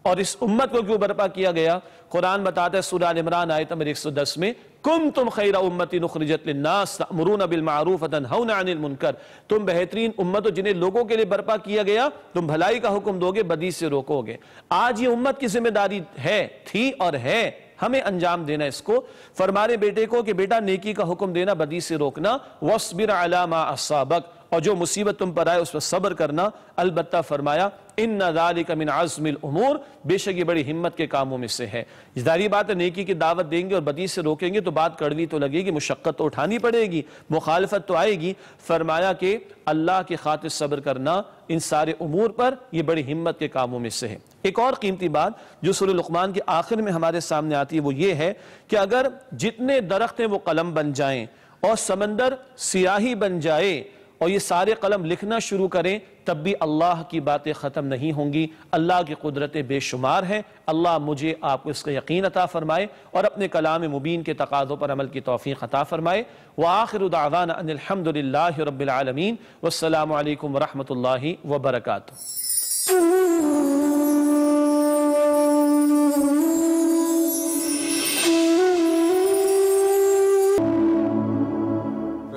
اور اس امت کو کیوں برپا کیا گیا؟ قرآن بتاتا ہے سورہ آل عمران آیت نمبر 110 میں، کنتم خیر امت اخرجت للناس تأمرون بالمعروف وتنہون عن المنکر، تم بہترین امت ہو جنہیں لوگوں کے لیے برپا کیا گیا، تم بھلائی کا حکم دو گے، بدی سے روکو گے۔ آج یہ امت کی ذمہ داری ہے، تھی اور ہے، ہمیں انجام دینا اس کو۔ فرمانے بیٹے کو کہ بیٹا نیکی کا حکم دینا، بدی سے روکنا، وَاصْبِرْ عَلَى مَا أَصَابَكَ، اور جو مصیبت تم پر آئے اس پر صبر کرنا۔ البتہ فرمایا إِنَّ ذَلِكَ مِنْ عَزْمِ الْأُمُورِ، بے شک یہ بڑی ہمت کے کاموں میں سے ہے۔ ظاہری بات ہے، نیکی کی دعوت دیں گے اور بدی سے روکیں گے تو بات کڑوی تو لگے گی، مشقت تو اٹھانی پڑے گی، مخالفت تو آئے گی۔ فرمایا کہ اللہ کی خاطر صبر کرنا ان سارے امور پر، یہ بڑی ہمت کے کاموں میں سے ہے۔ ایک اور قیمتی بات جو سورہ لقمان کے آخر میں ہمارے سامنے آتی ہے وہ یہ ہے کہ اگر جتنے درخت ہیں وہ قلم بن جائیں اور سمندر سیاہی بن جائے اور یہ سارے قلم لکھنا شروع کریں، تب بھی اللہ کی باتیں ختم نہیں ہوں گی۔ اللہ کی قدرتیں بے شمار ہیں۔ اللہ مجھے آپ کو اس کا یقین عطا فرمائے اور اپنے کلام مبین کے تقاضوں پر عمل کی توفیق عطا فرمائے۔ وآخر دعوانا ان الحمد للہ رب العالمین، والسلام علیکم ورحمۃ اللہ وبرکاتہ۔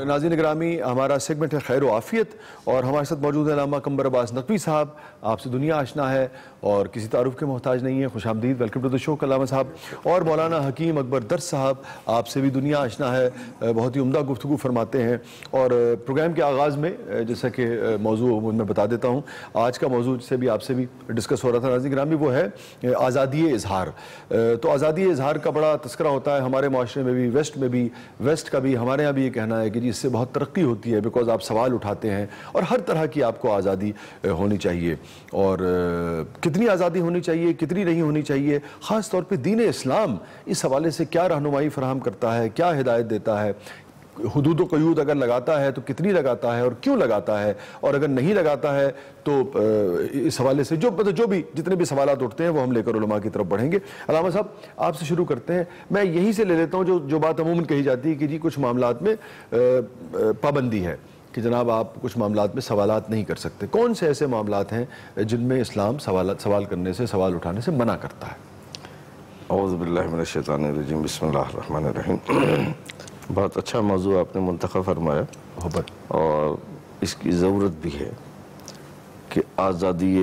ناظرین گرامی، ہمارا سیگمنٹ ہے خیر و عافیت، اور ہمارے ساتھ موجود ہیں علامہ قمر عباس نقوی صاحب۔ آپ سے دنیا آشنا ہے اور کسی تعارف کے محتاج نہیں ہے، خوش آمدید، ویلکم ٹو دی شو علامہ صاحب۔ اور مولانا حکیم اکبر درس صاحب، آپ سے بھی دنیا آشنا ہے، بہت ہی عمدہ گفتگو فرماتے ہیں۔ اور پروگرام کے آغاز میں جیسا کہ موضوع میں بتا دیتا ہوں، آج کا موضوع سے بھی آپ سے بھی ڈسکس ہو رہا تھا ناظرین گرامی، وہ ہے آزادی اظہار۔ تو آزادی اظہار کا بڑا تذکرہ ہوتا ہے ہمارے معاشرے میں بھی، ویسٹ کا بھی، ہمارے یہاں بھی یہ کہنا ہے کہ جی اس سے بہت ترقی ہوتی ہے، بیکاز آپ سوال اٹھاتے ہیں اور ہر طرح کی آپ کو آزادی ہونی چاہیے۔ اور کتنی آزادی ہونی چاہیے، کتنی نہیں ہونی چاہیے، خاص طور پہ دین اسلام اس حوالے سے کیا رہنمائی فراہم کرتا ہے، کیا ہدایت دیتا ہے، حدود و قیود اگر لگاتا ہے تو کتنی لگاتا ہے اور کیوں لگاتا ہے، اور اگر نہیں لگاتا ہے تو اس حوالے سے جو بھی جتنے بھی سوالات اٹھتے ہیں وہ ہم لے کر علماء کی طرف بڑھیں گے۔ علامہ صاحب آپ سے شروع کرتے ہیں، میں یہیں سے لے لیتا ہوں جو بات عموماً کہی جاتی ہے کہ جی کچھ معاملات میں پابندی ہے کہ جناب آپ کچھ معاملات میں سوالات نہیں کر سکتے۔ کون سے ایسے معاملات ہیں جن میں اسلام سوال کرنے سے، سوال اٹھانے سے منع کرتا ہے؟ اعوذ باللہ من الشیطان الرجیم، بسم اللہ الرحمن الرحیم۔ بہت اچھا موضوع آپ نے منتخب فرمایا، اور اس کی ضرورت بھی ہے کہ آزادی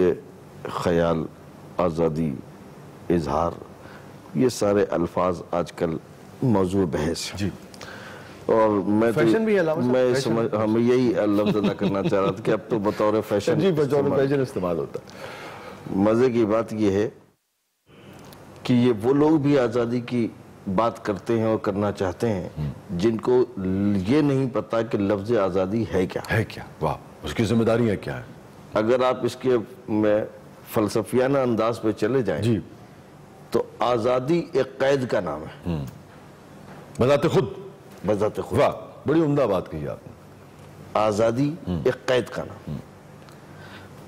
خیال، آزادی اظہار، یہ سارے الفاظ آج کل موضوع بحث ہیں۔ جی، اور میں فیشن بھی ہے علامہ صاحب، ہم یہی لفظ ادا کرنا چاہ رہا تھا کہ اب تو بطور فیشن جی بطور فیشن استعمال ہوتا ہے۔ مزے کی بات یہ ہے کہ یہ وہ لوگ بھی آزادی کی بات کرتے ہیں اور کرنا چاہتے ہیں جن کو یہ نہیں پتا کہ لفظ آزادی ہے کیا ہے کیا، واہ، اس کی ذمہ داریاں کیا ہے۔ اگر آپ اس کے میں فلسفیانہ انداز پہ چلے جائیں جی، تو آزادی ایک قید کا نام ہے، بذات خود، بذات خود۔ واہ، بڑی عمدہ بات کہی آپ نے۔ آزادی ایک قید کا نام۔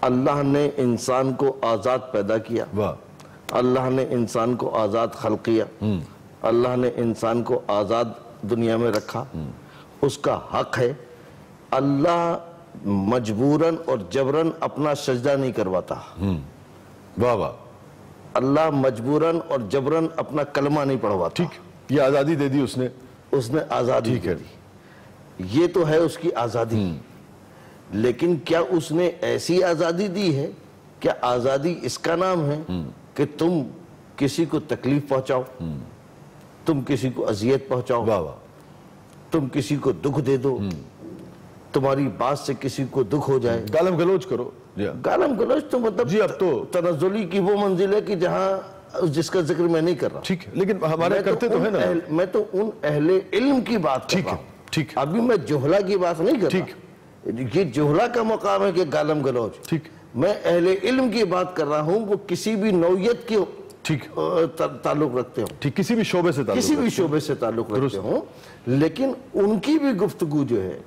اللہ نے انسان کو آزاد پیدا کیا، واہ، اللہ نے انسان کو آزاد خلق کیا، اللہ نے انسان کو آزاد دنیا میں رکھا، اس کا حق ہے۔ اللہ مجبوراً اور جبراً اپنا سجدہ نہیں کرواتا، واہ واہ، اللہ مجبوراً اور جبراً اپنا کلمہ نہیں پڑھواتا۔ ٹھیک، یہ آزادی دے دی اس نے آزادی دے دی، یہ تو ہے اس کی آزادی۔ لیکن کیا اس نے ایسی آزادی دی ہے؟ کیا آزادی اس کا نام ہے کہ تم کسی کو تکلیف پہنچاؤ، تم کسی کو اذیت پہنچاؤ، واہ واہ، تم کسی کو دکھ دے دو، تمہاری بات سے کسی کو دکھ ہو جائے، گالم گلوچ کرو؟ گالم گلوچ تو مطلب جی اب تو تنزلی کی وہ منزل ہے کہ جہاں جس کا ذکر میں نہیں کر رہا۔ ٹھیک ہے، لیکن ہمارے کرتے تو ہے نا۔ میں تو ان اہل علم کی بات کر رہا ہوں، ٹھیک، ابھی میں جہلا کی بات نہیں کر رہا۔ یہ جہلا کا مقام ہے کہ گالم گلوچ، میں اہل علم کی بات کر رہا ہوں، وہ کسی بھی نوعیت کے ٹھیک تعلق رکھتے ہوں، ٹھیک، کسی بھی شعبے سے تعلق کسی بھی شعبے سے تعلق رکھتے ہوں، لیکن ان کی بھی گفتگو جو ہے،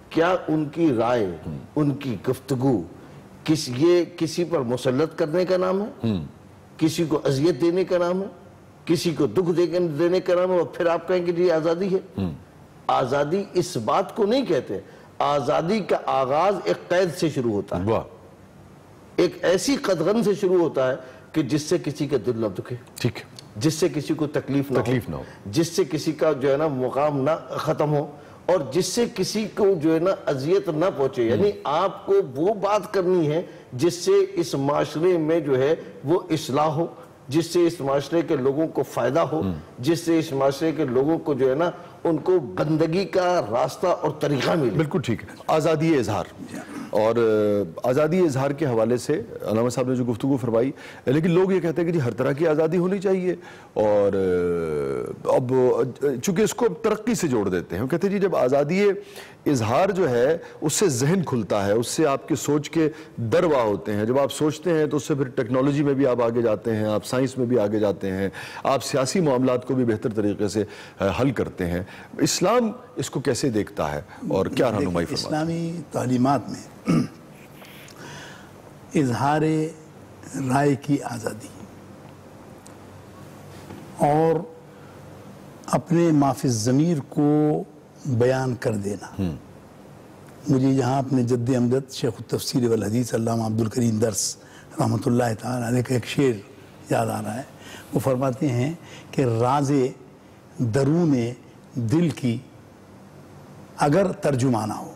کیا ان کی رائے، ان کی گفتگو یہ کسی پر مسلط کرنے کا نام ہے، کسی کو اذیت دینے کا نام ہے، کسی کو دکھ دینے کا نام ہے، اور پھر آپ کہیں کہ یہ آزادی ہے؟ آزادی اس بات کو نہیں کہتے. آزادی کا آغاز ایک قید سے شروع ہوتا ہے، ایک ایسی قدغن سے شروع ہوتا ہے کہ جس سے کسی کا دل نہ دکھے، ٹھیک، جس سے کسی کو تکلیف نہ ہو، جس سے کسی کا جو ہے نا مقام نہ ختم ہو، اور جس سے کسی کو جو ہے نا اذیت نہ پہنچے. یعنی آپ کو وہ بات کرنی ہے جس سے اس معاشرے میں جو ہے وہ اصلاح ہو، جس سے اس معاشرے کے لوگوں کو فائدہ ہو، جس سے اس معاشرے کے لوگوں کو جو ہے نا ان کو بندگی کا راستہ اور طریقہ ملے. بالکل ٹھیک ہے. آزادی اظہار، اور آزادی اظہار کے حوالے سے علامہ صاحب نے جو گفتگو فرمائی، لیکن لوگ یہ کہتے ہیں کہ جی ہر طرح کی آزادی ہونی چاہیے، اور اب چونکہ اس کو ترقی سے جوڑ دیتے ہیں. وہ کہتے ہیں جی جب آزادی اظہار جو ہے اس سے ذہن کھلتا ہے، اس سے آپ کے سوچ کے دروا ہوتے ہیں. جب آپ سوچتے ہیں تو اس سے پھر ٹیکنالوجی میں بھی آپ آگے جاتے ہیں، آپ سائنس میں بھی آگے جاتے ہیں، آپ سیاسی معاملات کو بھی بہتر طریقے سے حل کرتے ہیں. اسلام اس کو کیسے دیکھتا ہے اور کیا رہنمائی فرماتا ہے؟ اسلامی تعلیمات میں اظہار رائے کی آزادی اور اپنے ما فی الضمیر کو بیان کر دینا. مجھے یہاں اپنے جد امجد شیخ التفسیر والحدیث علامہ عبدالکریم درس رحمۃ اللہ تعالی علیہ کا ایک شعر یاد آ رہا ہے. وہ فرماتے ہیں کہ راز درون دل کی اگر ترجمانہ ہو،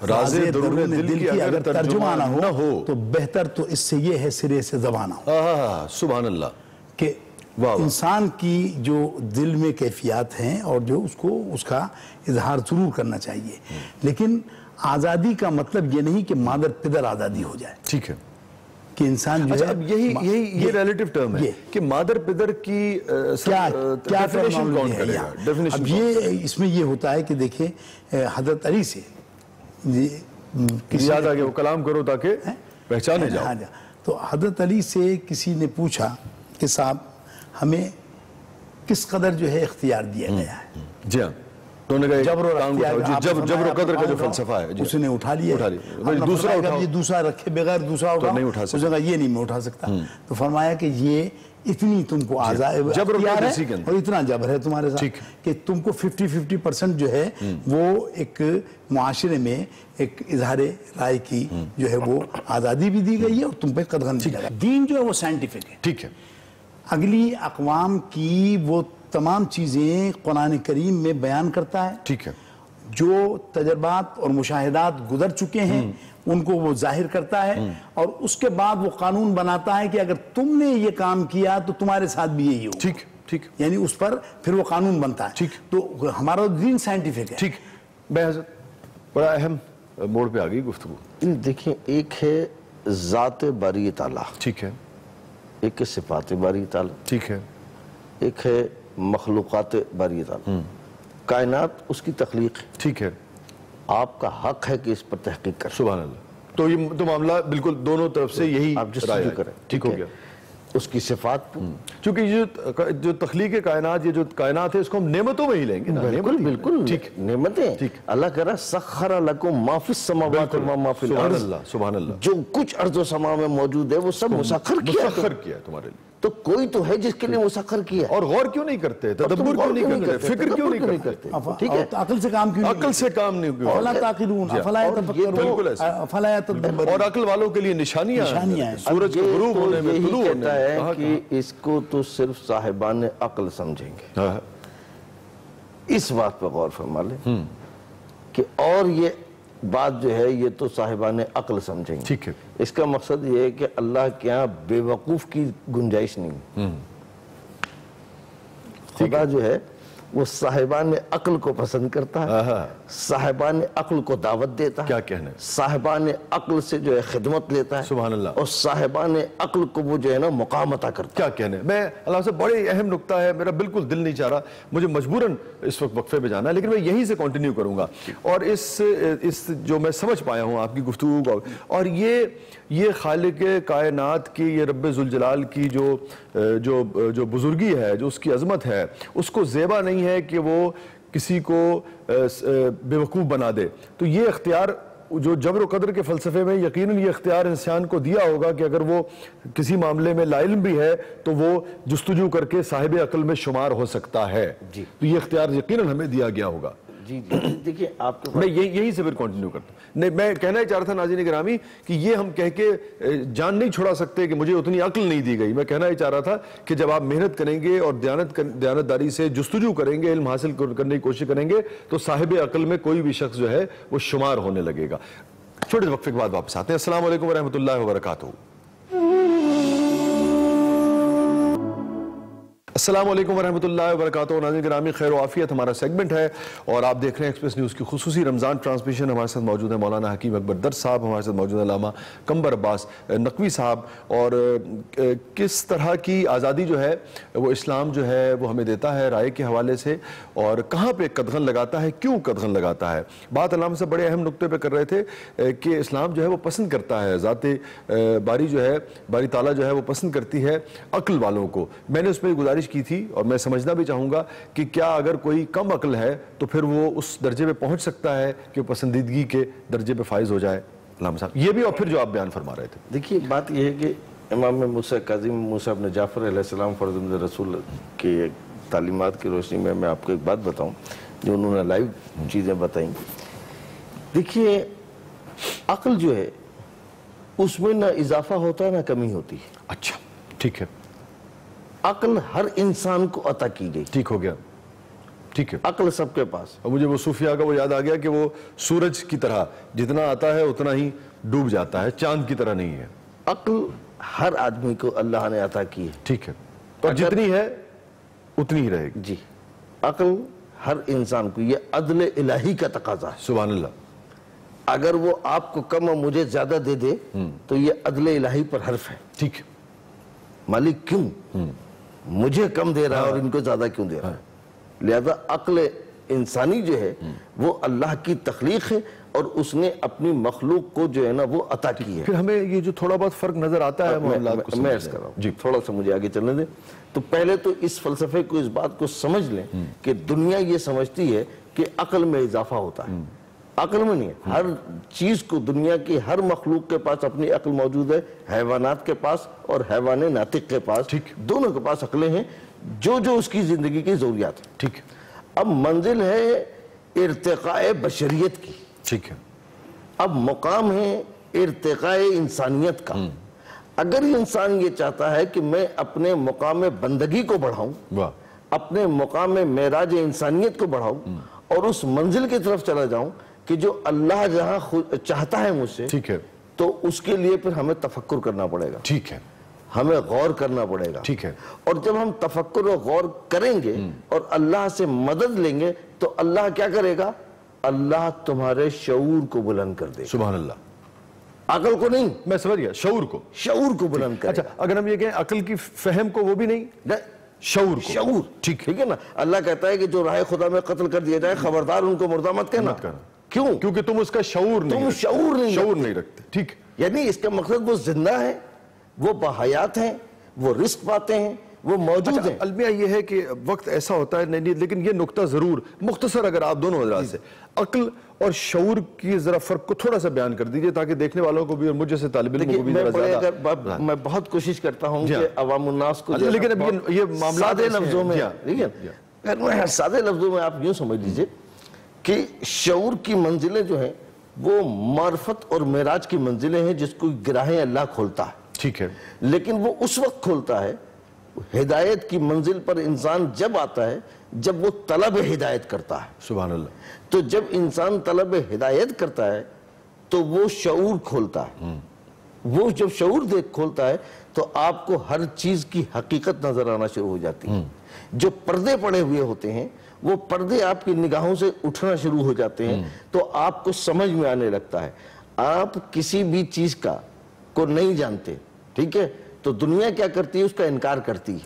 راز درون دل کی اگر ترجمانہ ہو تو بہتر تو اس سے یہ ہے سرے سے زبانہ ہو. سبحان اللہ. کہ انسان کی جو دل میں کیفیات ہیں اور جو اس کا اظہار ضرور کرنا چاہیے، لیکن آزادی کا مطلب یہ نہیں کہ مادر پدر آزادی ہو جائے. ٹھیک ہے کہ انسان جو ہے اب یہی ریلیٹیو ٹرم ہے کہ مادر پدر کی کیا ڈیفینیشن کون کرے گا. اب یہ اس میں یہ ہوتا ہے کہ دیکھیں حضرت علی سے یاد آگے وہ کلام کرو تاکہ پہچانے جاؤ. تو حضرت علی سے کسی نے پوچھا کہ صاحب ہمیں کس قدر جو ہے اختیار دیا گیا ہے. جی ہاں، جبر و قدر کا جو فلسفہ ہے اس نے اٹھا لیا. دوسرا یہ دوسرا رکھے بغیر دوسرا اٹھا نہیں اٹھا سکتا، یہ نہیں میں اٹھا سکتا. تو فرمایا کہ یہ اتنی تم کو اختیار ہے اور اتنا جبر ہے تمہارے ساتھ کہ تم کو 50% جو ہے وہ ایک معاشرے میں ایک اظہار رائے کی جو ہے وہ آزادی بھی دی گئی ہے اور تم پہ قدغن بھی لگا. دین جو ہے وہ سائنٹیفک ہے. ٹھیک ہے. اگلی اقوام کی وہ تمام چیزیں قرآن کریم میں بیان کرتا ہے. ٹھیک ہے. جو تجربات اور مشاہدات گزر چکے ہیں ان کو وہ ظاہر کرتا ہے، اور اس کے بعد وہ قانون بناتا ہے کہ اگر تم نے یہ کام کیا تو تمہارے ساتھ بھی یہی ہو. ٹھیک ٹھیک. یعنی اس پر پھر وہ قانون بنتا ہے. ٹھیک. تو ہمارا دین سائنٹیفک ہے. ٹھیک. بے حضرت بڑا اہم موڑ پہ آ گئی گفتگو. دیکھیں، ایک ہے ذات باری تعالیٰ، ٹھیک ہے، ایک ہے صفات باری تعالیٰ، ٹھیک ہے، ایک ہے مخلوقات باری تعالیٰ. کائنات اس کی تخلیق ہے. ٹھیک ہے. آپ کا حق ہے کہ اس پر تحقیق کریں. سبحان اللہ. تو یہ تو معاملہ بالکل دونوں طرف سے یہی آپ جستجو کریں. ٹھیک ہو گیا. اس کی صفات چونکہ یہ جو تخلیق کائنات، یہ جو کائنات ہے اس کو ہم نعمتوں میں ہی لیں گے. بالکل بالکل ٹھیک. نعمتیں اللہ کہہ رہا ہے سخر لکم ما فی السماوات و ما فی الارض. سبحان اللہ سبحان اللہ. جو کچھ ارض و سما میں موجود ہے وہ سب مسخر کیا تمہارے لیے. تو کوئی تو ہے جس کے لیے مسخر کیا. اور غور کیوں نہیں کرتے، تدبر کیوں نہیں کرتے، فکر کیوں نہیں کرتے؟ ٹھیک ہے. عقل سے کام کیوں نہیں عقل سے کام نہیں کیوں؟ افلا تعقلون افلا یتفکرون افلا یتدبرون. اور عقل والوں کے لیے نشانیاں ہیں. سورج کے غروب ہونے میں، طلوع ہونے میں ہے کہ اس کو تو صرف صاحبان عقل سمجھیں گے. اس بات پہ غور فرما لیں کہ اور یہ بات جو ہے یہ تو صاحبان عقل سمجھیں گے. ٹھیک ہے. اس کا مقصد یہ ہے کہ اللہ کے ہاں بے وقوف کی گنجائش نہیں. خدا جو ہے وہ صاحبان عقل کو پسند کرتا ہے، صاحبان عقل کو دعوت دیتا ہے، کیا کہنا ہے، صاحبان عقل سے جو ہے خدمت لیتا ہے، سبحان اللہ، اور صاحبان عقل کو وہ جو ہے نا مقام عطا کرتا ہے۔ کیا کہنے میں اللہ سے بڑی اہم نکتہ ہے، میرا بالکل دل نہیں چاہ رہا، مجھے مجبوراً اس وقت وقفے پہ جانا ہے، لیکن میں یہیں سے کنٹینیو کروں گا، اور اس جو میں سمجھ پایا ہوں آپ کی گفتگو کو، اور یہ خالق کائنات کی، یہ رب ذوالجلال کی جو بزرگی ہے، جو اس کی عظمت ہے، اس کو زیبا نہیں ہے کہ وہ کسی کو بے وقوف بنا دے۔ تو یہ اختیار جو جبر و قدر کے فلسفے میں یقیناً یہ اختیار انسان کو دیا ہوگا کہ اگر وہ کسی معاملے میں لا علم بھی ہے تو وہ جستجو کر کے صاحب عقل میں شمار ہو سکتا ہے، تو یہ اختیار یقیناً ہمیں دیا گیا ہوگا۔ جی دیکھیے آپ میں یہی سے پھر کنٹینیو کرتا ہوں، نہیں میں کہنا ہی چاہ رہا تھا ناظرین گرامی کہ یہ ہم کہہ کے جان نہیں چھڑا سکتے کہ مجھے اتنی عقل نہیں دی گئی، میں کہنا ہی چاہ رہا تھا کہ جب آپ محنت کریں گے اور دیانتداری سے جستجو کریں گے، علم حاصل کرنے کی کوشش کریں گے تو صاحب عقل میں کوئی بھی شخص جو ہے وہ شمار ہونے لگے گا۔ چھوٹے وقفے کے بعد واپس آتے ہیں۔ السلام علیکم ورحمۃ اللہ وبرکاتہ۔ السلام علیکم ورحمۃ اللہ وبرکاتہ۔ ناظرین گرامی، خیر و عافیت ہمارا سیگمنٹ ہے اور آپ دیکھ رہے ہیں ایکسپریس نیوز کی خصوصی رمضان ٹرانسمیشن۔ ہمارے ساتھ موجود ہیں مولانا حکیم اکبر درس صاحب، ہمارے ساتھ موجود ہیں علامہ قمبر عباس نقوی صاحب، اور کس طرح کی آزادی جو ہے وہ اسلام جو ہے وہ ہمیں دیتا ہے رائے کے حوالے سے، اور کہاں پہ قدغن لگاتا ہے، کیوں قدغن لگاتا ہے۔ بات علامہ سے بڑے اہم نقطے پہ کر رہے تھے کہ اسلام جو ہے وہ پسند کرتا ہے، ذات باری جو ہے، باری تعالیٰ جو ہے وہ پسند کرتی ہے عقل والوں کو۔ میں نے اس میں گزارش کی تھی اور میں سمجھنا بھی چاہوں گا کہ کیا اگر کوئی کم عقل ہے تو پھر وہ اس درجے پہ پہنچ سکتا ہے کہ پسندیدگی کے درجے پہ فائز ہو جائے؟ علامہ صاحب یہ بھی، اور پھر جو آپ بیان فرما رہے تھے۔ دیکھیے بات یہ ہے کہ امام موسیٰ کاظم موسیٰ ابن جعفر علیہ السلام فرزند رسول کے تعلیمات کی روشنی میں آپ کو ایک بات بتاؤں جو انہوں نے لائیو چیزیں بتائیں۔ دیکھیے عقل جو ہے اس میں نہ اضافہ ہوتا ہے نہ کمی ہوتی ہے۔ اچھا ٹھیک ہے، عقل ہر انسان کو عطا کی گئی، ٹھیک ہو گیا، ٹھیک ہے، عقل سب کے پاس۔ اور مجھے وہ صوفیاء کا وہ یاد آ گیا کہ وہ سورج کی طرح جتنا آتا ہے اتنا ہی ڈوب جاتا ہے، چاند کی طرح نہیں ہے۔ عقل ہر آدمی کو اللہ نے عطا کی ہے، ٹھیک ہے، اور جتنی ہے اتنی ہی رہے گی۔ جی عقل ہر انسان کو، یہ عدل الہی کا تقاضا ہے۔ سبحان اللہ۔ اگر وہ آپ کو کم اور مجھے زیادہ دے دے تو یہ عدل الہی پر حرف ہے۔ ٹھیک ہے، مالک کیوں مجھے کم دے رہا ہے اور ان کو زیادہ کیوں دے رہا ہے؟ لہذا عقل انسانی جو ہے وہ اللہ کی تخلیق ہے اور اس نے اپنی مخلوق کو جو ہے نا وہ عطا کی ہے۔ پھر ہمیں یہ جو تھوڑا بہت فرق نظر آتا ہے معاملات کو میں عرض کر رہا ہوں، تھوڑا سا مجھے آگے چلنے دیں۔ تو پہلے تو اس فلسفے کو، اس بات کو سمجھ لیں کہ دنیا یہ سمجھتی ہے کہ عقل میں اضافہ ہوتا ہے، عقل میں نہیں ہے۔ ہر چیز کو، دنیا کی ہر مخلوق کے پاس اپنی عقل موجود ہے، حیوانات کے پاس اور حیوان ناطق کے پاس، دونوں کے پاس عقلیں ہیں جو اس کی زندگی کی ضروریات ہیں۔ ٹھیک ہے، اب منزل ہے ارتقاء بشریت کی، ٹھیک ہے، اب مقام ہے ارتقاء انسانیت کا۔ اگر انسان یہ چاہتا ہے کہ میں اپنے مقام بندگی کو بڑھاؤں، اپنے مقام معراج انسانیت کو بڑھاؤں اور اس منزل کی طرف چلا جاؤں کہ جو اللہ جہاں چاہتا ہے مجھ سے، ٹھیک ہے، تو اس کے لیے پھر ہمیں تفکر کرنا پڑے گا، ٹھیک ہے، ہمیں غور کرنا پڑے گا، ٹھیک ہے۔ اور جب ہم تفکر و غور کریں گے اور اللہ سے مدد لیں گے تو اللہ کیا کرے گا؟ اللہ تمہارے شعور کو بلند کر دے گا، سبحان اللہ۔ عقل کو نہیں، میں سمجھ گیا، شعور کو، شعور کو بلند کرے اچھا گا۔ اگر ہم یہ کہیں عقل کی فہم کو، وہ بھی نہیں، شعور کو، شعور، ٹھیک ہے نا۔ اللہ کہتا ہے کہ جو راہ خدا میں قتل کر دیا جائے خبردار ان کو مردہ مت کہنا۔ کیوں؟ کیونکہ تم اس کا شعور نہیں، تم شعور نہیں رکھتے، ٹھیک۔ یعنی اس کا مقصد وہ زندہ ہے، وہ باحیات ہیں، وہ رزق پاتے ہیں، وہ موجود ہیں۔ المیہ یہ ہے کہ وقت ایسا ہوتا ہے، نہیں، لیکن یہ نقطہ ضرور مختصر اگر آپ دونوں حضرات سے عقل اور شعور کی ذرا فرق کو تھوڑا سا بیان کر دیجئے تاکہ دیکھنے والوں کو بھی اور مجھے سے طالب علم کو بھی ذرا زیادہ۔ میں بہت کوشش کرتا ہوں کہ عوام الناس کو، لیکن اب یہ معاملات سادے لفظوں میں، سادے لفظوں میں آپ یوں سمجھ لیجئے کہ شعور کی منزلیں جو ہیں وہ معرفت اور معراج کی منزلیں ہیں جس کو گراہیں اللہ کھولتا ہے، ٹھیک ہے، لیکن وہ اس وقت کھولتا ہے، ہدایت کی منزل پر انسان جب آتا ہے جب وہ طلب ہدایت کرتا ہے۔ سبحان اللہ۔ تو جب انسان طلب ہدایت کرتا ہے تو وہ شعور کھولتا ہے، وہ جب شعور کھولتا ہے تو آپ کو ہر چیز کی حقیقت نظر آنا شروع ہو جاتی ہے۔ جو پردے پڑے ہوئے ہوتے ہیں وہ پردے آپ کی نگاہوں سے اٹھنا شروع ہو جاتے ہیں تو آپ کو سمجھ میں آنے لگتا ہے. آپ کسی بھی چیز کو نہیں جانتے, ٹھیک ہے, تو دنیا کیا کرتی ہے, اس کا انکار کرتی ہے.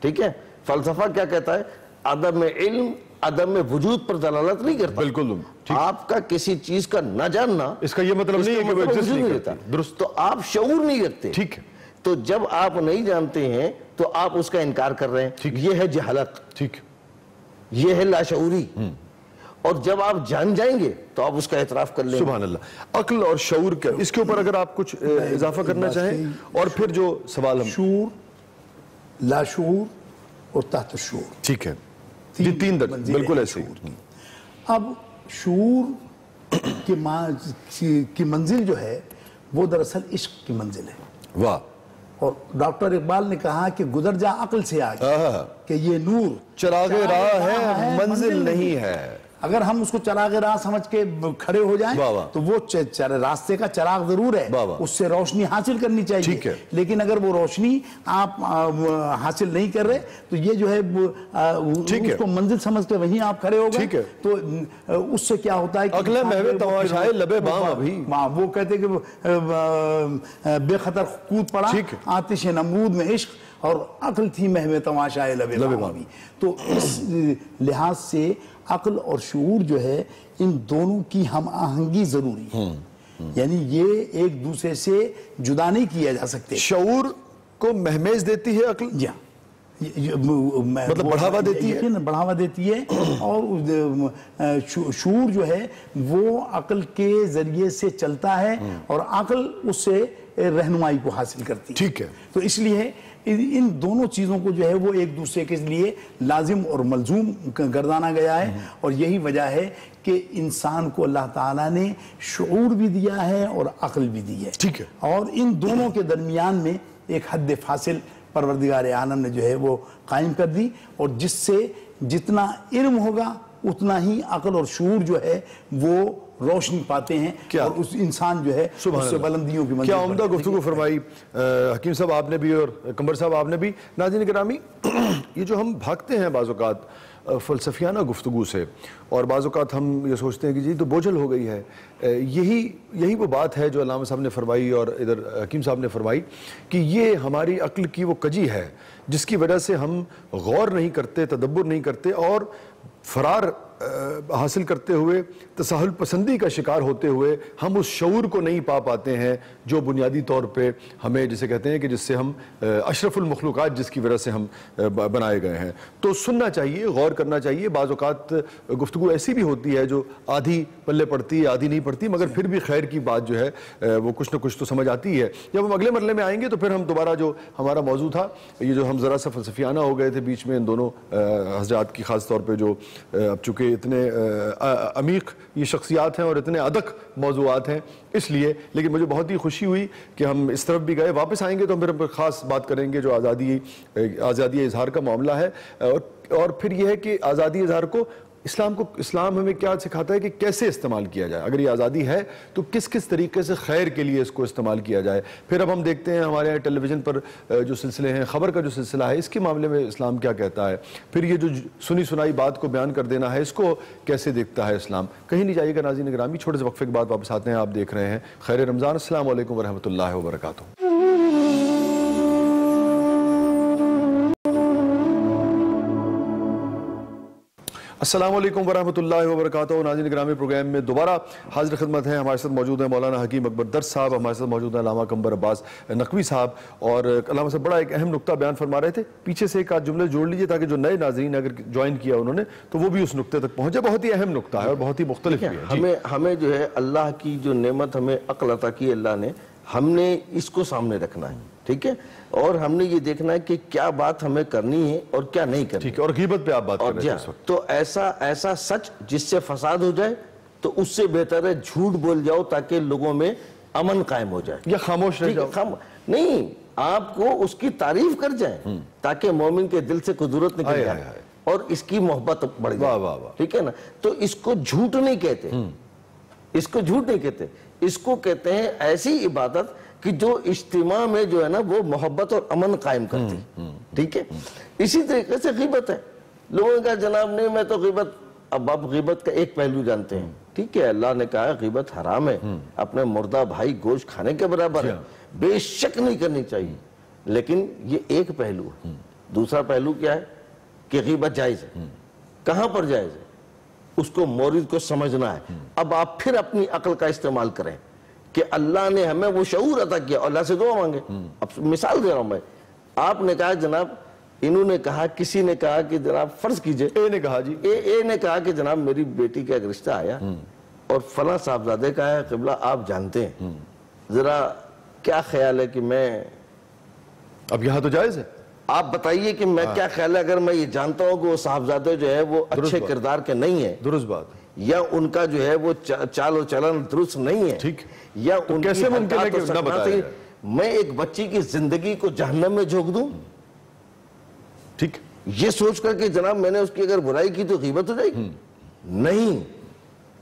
ٹھیک ہے. فلسفہ کیا کہتا ہے, عدم علم عدم وجود پر دلالت نہیں کرتا. بالکل. آپ کا کسی چیز کا نہ جاننا اس کا یہ مطلب نہیں ہے کہ وہ ایگزسٹ نہیں کرتا. درست. تو آپ شعور نہیں رکھتے. ٹھیک ہے. تو جب آپ نہیں جانتے ہیں تو آپ اس کا انکار کر رہے ہیں. یہ ہے جہالت. ٹھیک. یہ ہے لاشعوری. اور جب آپ جان جائیں گے تو آپ اس کا اعتراف کر لیں. سبحان اللہ. عقل اور شعور کا اس کے اوپر اگر آپ کچھ اضافہ کرنا چاہیں, اور پھر جو سوال ہم شعور, لاشعور اور تحت الشعور. ٹھیک ہے. یہ 3 درجے بالکل ایسے ہی. اب شعور کی منزل جو ہے وہ دراصل عشق کی منزل ہے. واہ. اور ڈاکٹر اقبال نے کہا کہ گزر جا عقل سے آگے کہ یہ نور چراغ راہ ہے منزل نہیں ہے. اگر ہم اس کو چراغ راہ سمجھ کے کھڑے ہو جائیں تو وہ راستے کا چراغ ضرور ہے, اس سے روشنی حاصل کرنی چاہیے. لیکن اگر وہ روشنی آپ حاصل نہیں کر رہے تو یہ جو ہے اس کو منزل سمجھ کے وہیں آپ کھڑے ہو گئے تو اس سے کیا ہوتا ہے اگلے محو تماشائے لبے بام ابھی. وہ کہتے کہ بے خطر کود پڑا آتش نمرود میں عشق اور عقل تھی محو تماشائے لبے بام. تو اس لحاظ سے عقل اور شعور جو ہے ان دونوں کی ہم آہنگی ضروری ہے. یعنی یہ ایک دوسرے سے جدا نہیں کیا جا سکتے. شعور کو مہمیز دیتی ہے عقل, جی مطلب بڑھاوا دیتی ہے, بڑھاوا دیتی ہے. اور شعور جو ہے وہ عقل کے ذریعے سے چلتا ہے اور عقل اس سے رہنمائی کو حاصل کرتی ہے. ٹھیک ہے. تو اس لیے ان دونوں چیزوں کو جو ہے وہ ایک دوسرے کے لیے لازم اور ملزوم گردانا گیا ہے. اور یہی وجہ ہے کہ انسان کو اللہ تعالیٰ نے شعور بھی دیا ہے اور عقل بھی دی ہے. ٹھیک ہے. اور ان دونوں کے درمیان میں ایک حد فاصل پروردگار عالم نے جو ہے وہ قائم کر دی, اور جس سے جتنا علم ہوگا اتنا ہی عقل اور شعور جو ہے وہ روشنی پاتے ہیں اور اس انسان جو ہے اس سے بلندیوں کی منزل. کیا عمدہ گفتگو فرمائی حکیم صاحب آپ نے بھی اور قمر صاحب آپ نے بھی. ناظرین گرامی, یہ جو ہم بھاگتے ہیں بعض اوقات فلسفیانہ گفتگو سے, اور بعض اوقات ہم یہ سوچتے ہیں کہ جی تو بوجھل ہو گئی ہے, یہی وہ بات ہے جو علامہ صاحب نے فرمائی اور ادھر حکیم صاحب نے فرمائی کہ یہ ہماری عقل کی وہ کجی ہے جس کی وجہ سے ہم غور نہیں کرتے, تدبر نہیں کرتے, اور فرار حاصل کرتے ہوئے, تساہل پسندی کا شکار ہوتے ہوئے ہم اس شعور کو نہیں پا پاتے ہیں جو بنیادی طور پہ ہمیں جسے کہتے ہیں کہ جس سے ہم اشرف المخلوقات جس کی وجہ سے ہم بنائے گئے ہیں. تو سننا چاہیے, غور کرنا چاہیے. بعض اوقات گفتگو ایسی بھی ہوتی ہے جو آدھی پلے پڑتی ہے آدھی نہیں پڑتی, مگر پھر بھی خیر کی بات جو ہے وہ کچھ نہ کچھ تو سمجھ آتی ہے. جب ہم اگلے مرحلے میں آئیں گے تو پھر ہم دوبارہ جو ہمارا موضوع تھا, یہ جو ہم ذرا سا فلسفیانہ ہو گئے تھے بیچ میں ان دونوں حضرات کی, خاص طور پہ جو اب چونکہ اتنے عمیق یہ شخصیات ہیں اور اتنے ادق موضوعات ہیں اس لیے, لیکن مجھے بہت ہی خوشی ہوئی کہ ہم اس طرف بھی گئے. واپس آئیں گے تو ہم پھر خاص بات کریں گے جو آزادی اظہار کا معاملہ ہے, اور پھر یہ ہے کہ آزادی اظہار کو اسلام ہمیں کیا سکھاتا ہے کہ کیسے استعمال کیا جائے. اگر یہ آزادی ہے تو کس طریقے سے خیر کے لیے اس کو استعمال کیا جائے. پھر اب ہم دیکھتے ہیں ہمارے یہاں ٹیلی ویژن پر جو سلسلے ہیں, خبر کا جو سلسلہ ہے, اس کے معاملے میں اسلام کیا کہتا ہے. پھر یہ جو سنی سنائی بات کو بیان کر دینا ہے, اس کو کیسے دیکھتا ہے اسلام. کہیں نہیں جائیے گا ناظرین گرامی, چھوٹے سے وقفے کے بعد واپس آتے ہیں. آپ دیکھ رہے ہیں خیر رمضان. السلام علیکم ورحمۃ اللہ وبرکاتہ. السلام علیکم ورحمۃ اللہ وبرکاتہ. ناظرین گرامی, پروگرام میں دوبارہ حاضر خدمت ہیں. ہمارے ساتھ موجود ہیں مولانا حکیم اکبر درس صاحب, ہمارے ساتھ موجود ہیں علامہ قمر عباس نقوی صاحب. اور علامہ صاحب بڑا ایک اہم نقطہ بیان فرما رہے تھے, پیچھے سے ایک آدھ جملے جوڑ لیجئے تاکہ جو نئے ناظرین اگر جوائن کیا انہوں نے تو وہ بھی اس نقطے تک پہنچے. بہت ہی اہم نقطہ ہے اور بہت ہی مختلف بھی ہے. ہمیں جو ہے اللہ کی جو نعمت ہمیں عقل عطا کی اللہ نے, ہم نے اس کو سامنے رکھنا ہے, ٹھیک ہے, اور ہم نے یہ دیکھنا ہے کہ کیا بات ہمیں کرنی ہے اور کیا نہیں کرنی. ٹھیک ہے, اور غیبت پہ آپ بات کر رہے ہیں. تو ایسا سچ جس سے فساد ہو جائے تو اس سے بہتر ہے جھوٹ بول جاؤ تاکہ لوگوں میں امن قائم ہو جائے, یا خاموش رہ جاؤ. نہیں, آپ کو اس کی تعریف کر جائیں تاکہ مومن کے دل سے قدرت نکل جائے اور اس کی محبت بڑھ جائے, ٹھیک ہے نا. تو اس کو جھوٹ نہیں کہتے, اس کو جھوٹ نہیں کہتے, اس کو کہتے ہیں ایسی عبادت کہ جو اجتماع میں جو ہے نا وہ محبت اور امن قائم کرتی, ٹھیک ہے. اسی طریقے سے غیبت ہے, لوگوں نے کہا جناب نہیں میں تو غیبت، اب آپ غیبت کا ایک پہلو جانتے ہیں، ٹھیک ہے اللہ نے کہا غیبت حرام ہے، اپنے مردہ بھائی گوشت کھانے کے برابر ہے، بے شک نہیں کرنی چاہیے، لیکن یہ ایک پہلو ہے۔ دوسرا پہلو کیا ہے کہ غیبت جائز ہے، کہاں پر جائز ہے اس کو مورد کو سمجھنا ہے۔ اب آپ پھر اپنی عقل کا استعمال کریں کہ اللہ نے ہمیں وہ شعور عطا کیا، اللہ سے دعا مانگے۔ اب مثال دے رہا ہوں میں، آپ نے کہا جناب، انہوں نے کہا، کسی نے کہا کہ جناب فرض کیجئے اے نے کہا جی، اے نے کہا کہ جناب میری بیٹی کا ایک رشتہ آیا اور فلاں صاحبزادے کا ہے، قبلہ آپ جانتے ہیں، ذرا کیا خیال ہے کہ میں، اب یہاں تو جائز ہے، آپ بتائیے کہ میں کیا خیال ہے اگر میں یہ جانتا ہوں کہ وہ صاحبزادے جو ہے وہ اچھے کردار کے نہیں ہیں، درست بات، یا ان کا جو ہے وہ چال و چلن درست نہیں ہے، ٹھیک، یا ان کی کیسے ممکن ہے کہ حرکات و نہ بتایا سکنات، جائے؟ میں ایک بچی کی زندگی کو جہنم میں جھونک دوں، ٹھیک، یہ سوچ کر کہ جناب میں نے اس کی اگر برائی کی تو غیبت ہو جائے گی؟ نہیں،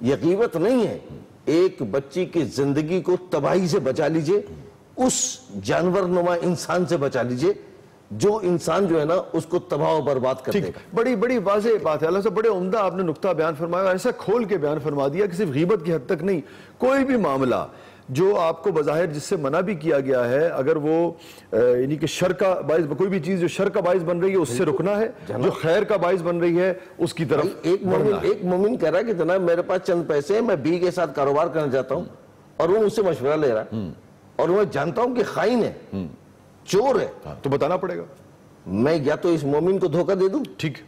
یہ غیبت نہیں ہے۔ ایک بچی کی زندگی کو تباہی سے بچا لیجئے، اس جانور نما انسان سے بچا لیجئے جو انسان جو ہے نا اس کو تباہ و برباد کر دے ٹھیک، گا۔ بڑی واضح بات ہے، اللہ سے بڑے عمدہ آپ نے نقطہ بیان فرمایا، ایسا کھول کے بیان فرما دیا کہ صرف غیبت کی حد تک نہیں، کوئی بھی معاملہ جو آپ کو بظاہر جس سے منع بھی کیا گیا ہے، اگر وہ یعنی کہ شر کا باعث، کوئی بھی چیز جو شر کا باعث بن رہی ہے اس سے رکنا ہے، جو خیر کا باعث بن رہی ہے اس کی طرف بڑھنا ہے۔ ایک مومن کہہ رہا ہے کہ جناب میرے پاس چند پیسے ہیں، میں بیوی کے ساتھ کاروبار کرنا چاہتا ہوں، اور وہ مجھ سے مشورہ لے رہا ہے اور میں جانتا ہوں کہ خائن ہے، چور ہے، تو بتانا پڑے گا، میں یا تو اس مومن کو دھوکہ دے دوں، ٹھیک،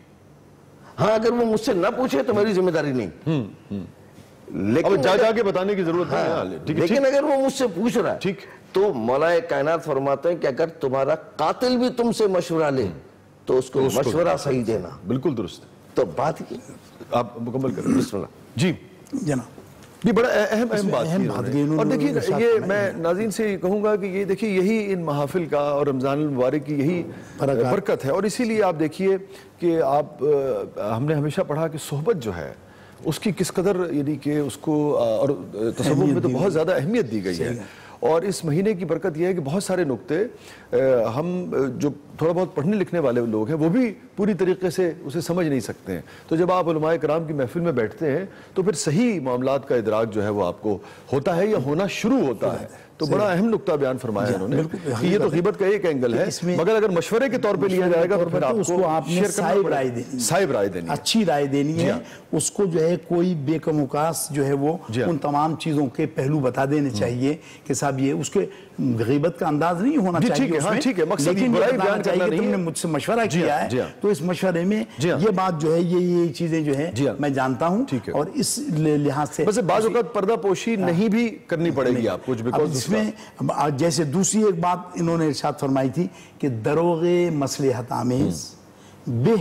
ہاں اگر وہ مجھ سے نہ پوچھے تو میری ذمہ داری نہیں، اب جا کے بتانے کی ضرورت نہیں ہے، لیکن اگر وہ مجھ سے پوچھ رہا ہے ٹھیک، تو مولا کائنات فرماتے ہیں کہ اگر تمہارا قاتل بھی تم سے مشورہ لے تو اس کو مشورہ صحیح دینا۔ بالکل درست، تو بات کی آپ مکمل کریں، بسم اللہ۔ جی جناب یہ بڑا اہم بات اہم کی بات انہوں کی نے۔ انہوں اور نے دیکھیے ارشاد یہ فرمائی میں ناظرین سے کہوں گا کہ یہ دیکھیے یہی ان محافل کا اور رمضان المبارک کی یہی برکت ہے، اور اسی لیے آپ دیکھیے کہ آپ ہم نے ہمیشہ پڑھا کہ صحبت جو ہے اس کی کس قدر یعنی کہ اس کو اور تصوف میں تو بہت زیادہ اہمیت دی گئی ہے، اور اس مہینے کی برکت یہ ہے کہ بہت سارے نقطے ہم جو تھوڑا بہت پڑھنے لکھنے والے لوگ ہیں وہ بھی پوری طریقے سے اسے سمجھ نہیں سکتے ہیں، تو جب آپ علماء کرام کی محفل میں بیٹھتے ہیں تو پھر صحیح معاملات کا ادراک جو ہے وہ آپ کو ہوتا ہے یا ہونا شروع ہوتا ہے۔ تو بڑا اہم نقطہ بیان فرمایا انہوں نے کہ یہ تو غیبت کا ایک اینگل ہے، مگر اگر مشورے کے طور پہ لیا جائے گا تو پھر اس کو آپ نے صائب رائے دینی ہے، اچھی رائے دینی ہے، اس کو جو ہے کوئی بے کم وقاص جو ہے وہ ان تمام چیزوں کے پہلو بتا دینے چاہیے کہ صاحب یہ اس کے غیبت کا انداز نہیں ہونا چاہیے اس میں، لیکن یہ بتانا چاہیے کہ تم نے مجھ سے مشورہ کیا ہے تو اس مشورے میں یہ بات جو ہے یہ چیزیں جو ہے میں جانتا ہوں، اور اس لحاظ سے بس بعض اوقات پردہ پوشی نہیں بھی کرنی پڑے گی آپ کچھ، اس میں جیسے دوسری ایک بات انہوں نے ارشاد فرمائی تھی کہ دروغ مصلحت آمیز بے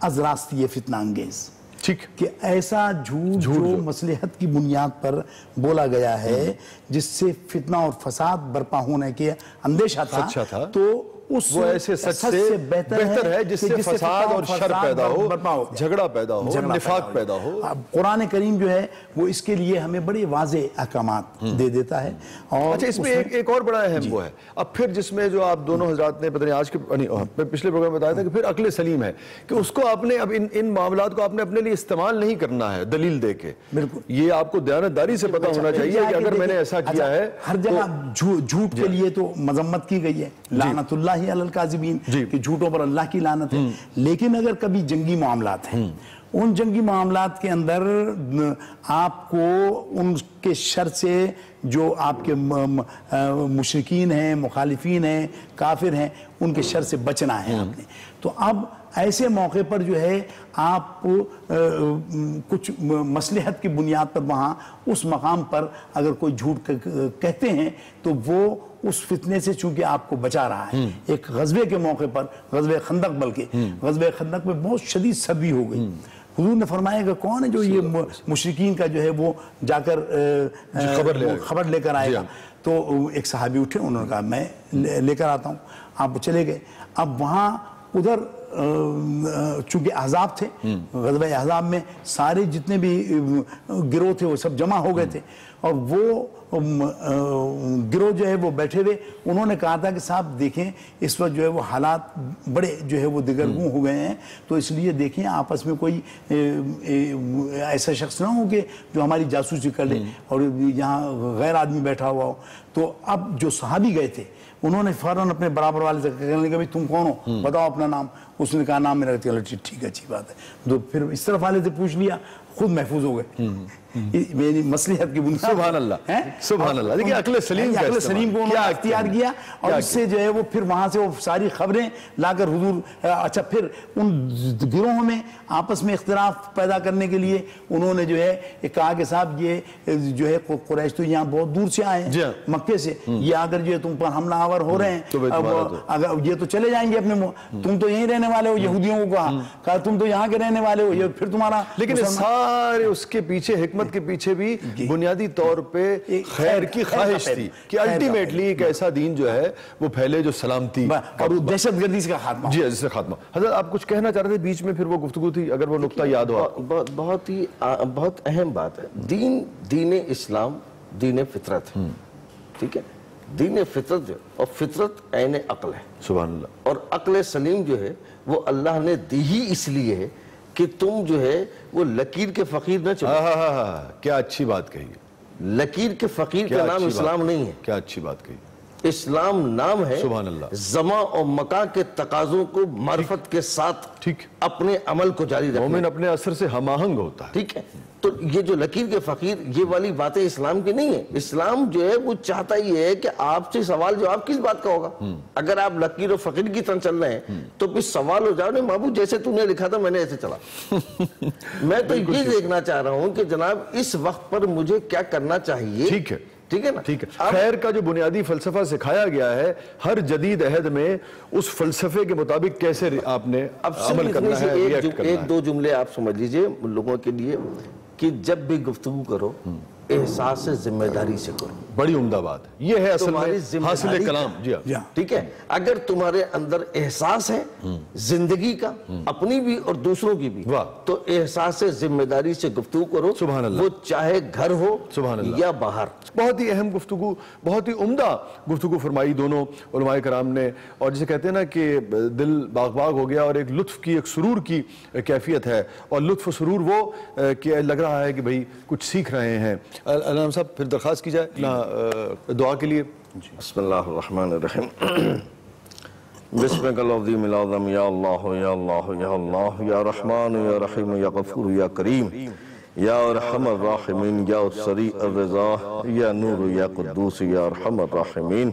از راستی فتنہ انگیز، ٹھیک، کہ ایسا جھوٹ جو مصلحت کی بنیاد پر بولا گیا ہے جس سے فتنہ اور فساد برپا ہونے کے اندیشہ تھا، تو وہ ایسے سچ سے بہتر ہے جس سے فساد اور شر پیدا ہو، جھگڑا پیدا ہو، نفاق پیدا ہو۔ قرآن کریم جو ہے وہ اس کے لیے ہمیں بڑے واضح احکامات دے دیتا ہے، اور اچھا اس میں ایک اور بڑا اہم وہ ہے، اب پھر جس میں جو آپ دونوں حضرات نے پتہ نہیں آج کے پچھلے پروگرام میں بتایا تھا کہ پھر عقل سلیم ہے کہ اس کو آپ نے اب ان معاملات کو آپ نے اپنے لیے استعمال نہیں کرنا ہے دلیل دے کے، بالکل یہ آپ کو دیانتداری سے پتہ ہونا چاہیے کہ اگر میں نے ایسا کیا ہے۔ ہر جگہ جھوٹ کے لیے تو مذمت کی گئی ہے، لعنت اللہ علی الکاذبین، کہ جھوٹوں پر اللہ کی لعنت ہے، لیکن اگر کبھی جنگی معاملات ہیں، ان جنگی معاملات کے اندر آپ کو ان کے شر سے جو آپ کے مشرکین ہیں، مخالفین ہیں، کافر ہیں، ان کے شر سے بچنا ہے آپ نے، تو اب ایسے موقع پر جو ہے آپ کچھ مصلحت کی بنیاد پر وہاں اس مقام پر اگر کوئی جھوٹ کہتے ہیں تو وہ اس فتنے سے چونکہ آپ کو بچا رہا ہے۔ ایک غزوے کے موقع پر، غزوہ خندق، بلکہ غزوہ خندق میں بہت شدید سردی ہو گئی، حضور نے فرمایا کہ کون ہے جو یہ مشرکین کا جو ہے وہ جا کر خبر لے کر آئے گا، تو ایک صحابی اٹھے، انہوں نے کہا میں لے کر آتا ہوں، آپ چلے گئے۔ اب وہاں ادھر چونکہ احزاب تھے، غزوہ احزاب میں سارے جتنے بھی گروہ تھے وہ سب جمع ہو گئے تھے، اور وہ گروہ جو ہے وہ بیٹھے ہوئے، انہوں نے کہا تھا کہ صاحب دیکھیں اس وقت جو ہے وہ حالات بڑے جو ہے وہ دگرگوں ہو گئے ہیں، تو اس لیے دیکھیں آپس میں کوئی ایسا شخص نہ ہو کہ جو ہماری جاسوسی کر لے اور یہاں غیر آدمی بیٹھا ہوا ہو۔ تو اب جو صحابی گئے تھے انہوں نے فوراً اپنے برابر والے سے کہنے لگا بھائی تم کون ہو، بتاؤ اپنا نام۔ اس نے کہا نام میرا ٹھیک ہے اچھی بات ہے، تو پھر اس طرف والے سے پوچھ لیا، خود محفوظ ہو گئے میری مصلحت کی بنیاد۔ سبحان اللہ، سبحان اللہ۔ دیکھیں عقل سلیم کا عقل سلیم کو انہوں نے اختیار کیا، اور اس سے جو ہے وہ پھر وہاں سے وہ ساری خبریں لا کر حضور، اچھا پھر ان گروہوں میں آپس میں اختلاف پیدا کرنے کے لیے انہوں نے جو ہے کہا کہ صاحب یہ جو ہے قریش تو یہاں بہت دور سے آئے ہیں مکے سے، یہ اگر جو ہے تم پر حملہ آور ہو رہے ہیں، اب یہ تو چلے جائیں گے اپنے، تم تو یہیں رہنے والے ہو، یہودیوں کو کہا تم تو یہاں کے رہنے والے ہو، یہ پھر تمہارا۔ لیکن سارے اس کے پیچھے حکمت کے پیچھے بھی بنیادی طور پہ خیر کی خواہش تھی کہ الٹیمیٹلی ایک ایسا دین جو ہے وہ پھیلے جو سلامتی اور دہشت گردی کا خاتمہ۔ جی جس سے خاتمہ۔ حضرت آپ کچھ کہنا چاہ رہے تھے بیچ میں، پھر وہ گفتگو تھی، اگر وہ نقطہ یاد ہو آپ کو۔ بہت اہم بات ہے، دین اسلام دین فطرت ہے، ٹھیک ہے، دین فطرت جو، اور فطرت عین عقل ہے، سبحان اللہ، اور عقل سلیم جو ہے وہ اللہ نے دی ہی اس لیے ہے کہ تم جو ہے وہ لکیر کے فقیر نہ چلو۔ کیا اچھی بات کہی ہے، لکیر کے فقیر کا نام اسلام نہیں ہے، کیا اچھی بات کہی۔ اسلام نام ہے سبحان اللہ، زمان اور مکان کے تقاضوں کو معرفت کے ساتھ ٹھیک اپنے عمل کو جاری رکھنا، مومن اپنے اثر سے ہم آہنگ ہوتا ہے، ٹھیک ہے۔ تو یہ جو لکیر کے فقیر یہ والی باتیں اسلام کی نہیں ہے۔ اسلام جو ہے وہ چاہتا ہی ہے کہ آپ سے سوال جواب کس بات کا ہوگا؟ اگر آپ لکیر و فقیر کی طرح چل رہے ہیں تو پھر سوال ہو جاؤ نہیں معبود جیسے تو نے لکھا تھا میں نے ایسے چلا۔ میں تو یہ دیکھنا چاہ رہا ہوں کہ جناب اس وقت پر مجھے کیا کرنا چاہیے، ٹھیک ہے، ٹھیک ہے نا؟ ٹھیک ہے۔ خیر کا جو بنیادی فلسفہ سکھایا گیا ہے، ہر جدید عہد میں اس فلسفے کے مطابق کیسے آپ نے عمل کرنا ہے، ریئیکٹ کرنا ہے۔ ایک دو جملے آپ سمجھ لیجئے لوگوں کے لیے کہ جب بھی گفتگو کرو احساس ذمہ داری سے کرو، بڑی عمدہ بات ہے، یہ ہے اصل میں حاصل کلام۔ جی ہاں، ٹھیک ہے، اگر تمہارے اندر احساس ہے زندگی کا اپنی بھی اور دوسروں کی بھی، تو احساس ذمہ داری سے گفتگو کرو، سبحان اللہ، وہ چاہے گھر ہو سبحان اللہ یا باہر۔ بہت ہی اہم گفتگو، بہت ہی عمدہ گفتگو فرمائی دونوں علماء کرام نے، اور جسے کہتے ہیں نا کہ دل باغ باغ ہو گیا، اور ایک لطف کی، ایک سرور کی کیفیت ہے، اور لطف و سرور وہ کہ لگ رہا ہے کہ بھئی کچھ سیکھ رہے ہیں۔ علامہ صاحب پھر درخواست کی جائے دعا کے لیے۔ بسم اللہ الرحمن الرحیم، بسمک العظیم العظم، یا اللہ یا اللہ یا اللہ، یا رحمان یا رحیم یا غفور یا کریم، یا ارحم الراحمین، یا سریع الرضا، یا نور یا قدوس، یا ارحم الراحمین،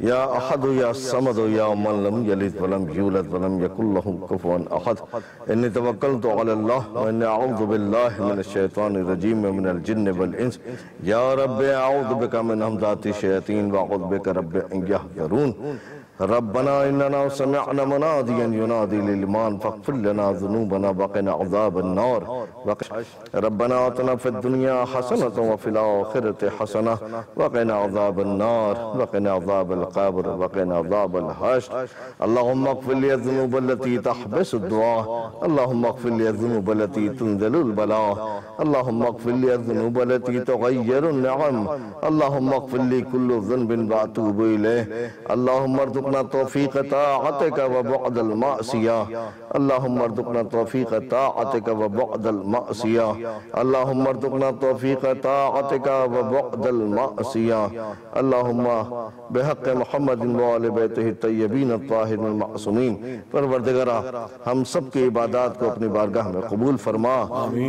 یا احد یا صمد، یا من لم یلد ولم یولد ولم یکن لہ کفوا احد، انی توکلت علی اللہ وانی اعوذ باللہ من الشیطان الرجیم ومن الجن والانس، یا رب اعوذ بک من ہمزات الشیاطین واعوذ بک رب ان یحضرون، ربنا اننا سمعنا منادیا ینادی للایمان فاغفر لنا ذنوبنا وقنا عذاب النار، ربنا آتنا فی الدنیا حسنة وفی الآخرة حسنة وقنا عذاب النار وقنا عذاب القبر وقنا عذاب الحشر، اللهم اغفر لي الذنوب التي تحبس الدعاء، اللهم اغفر لي الذنوب التي تنزل البلاء، اللهم اغفر لي الذنوب التي تغير النعم، اللهم اغفر لي كل ذنب واتوب إليه، اللهم ارزقنا توفيق طاعتك وبعد المعصية، اللهم ارزقنا توفيق طاعتك وبعد المعصية، اللهم ارزقنا توفيق طاعتك وبعد المعصية، اللهم بحق محمد وآل بیتہ الطیبین الطاہرین المعصومین۔ پروردگارہ ہم سب کی عبادات کو اپنی بارگاہ میں قبول فرما،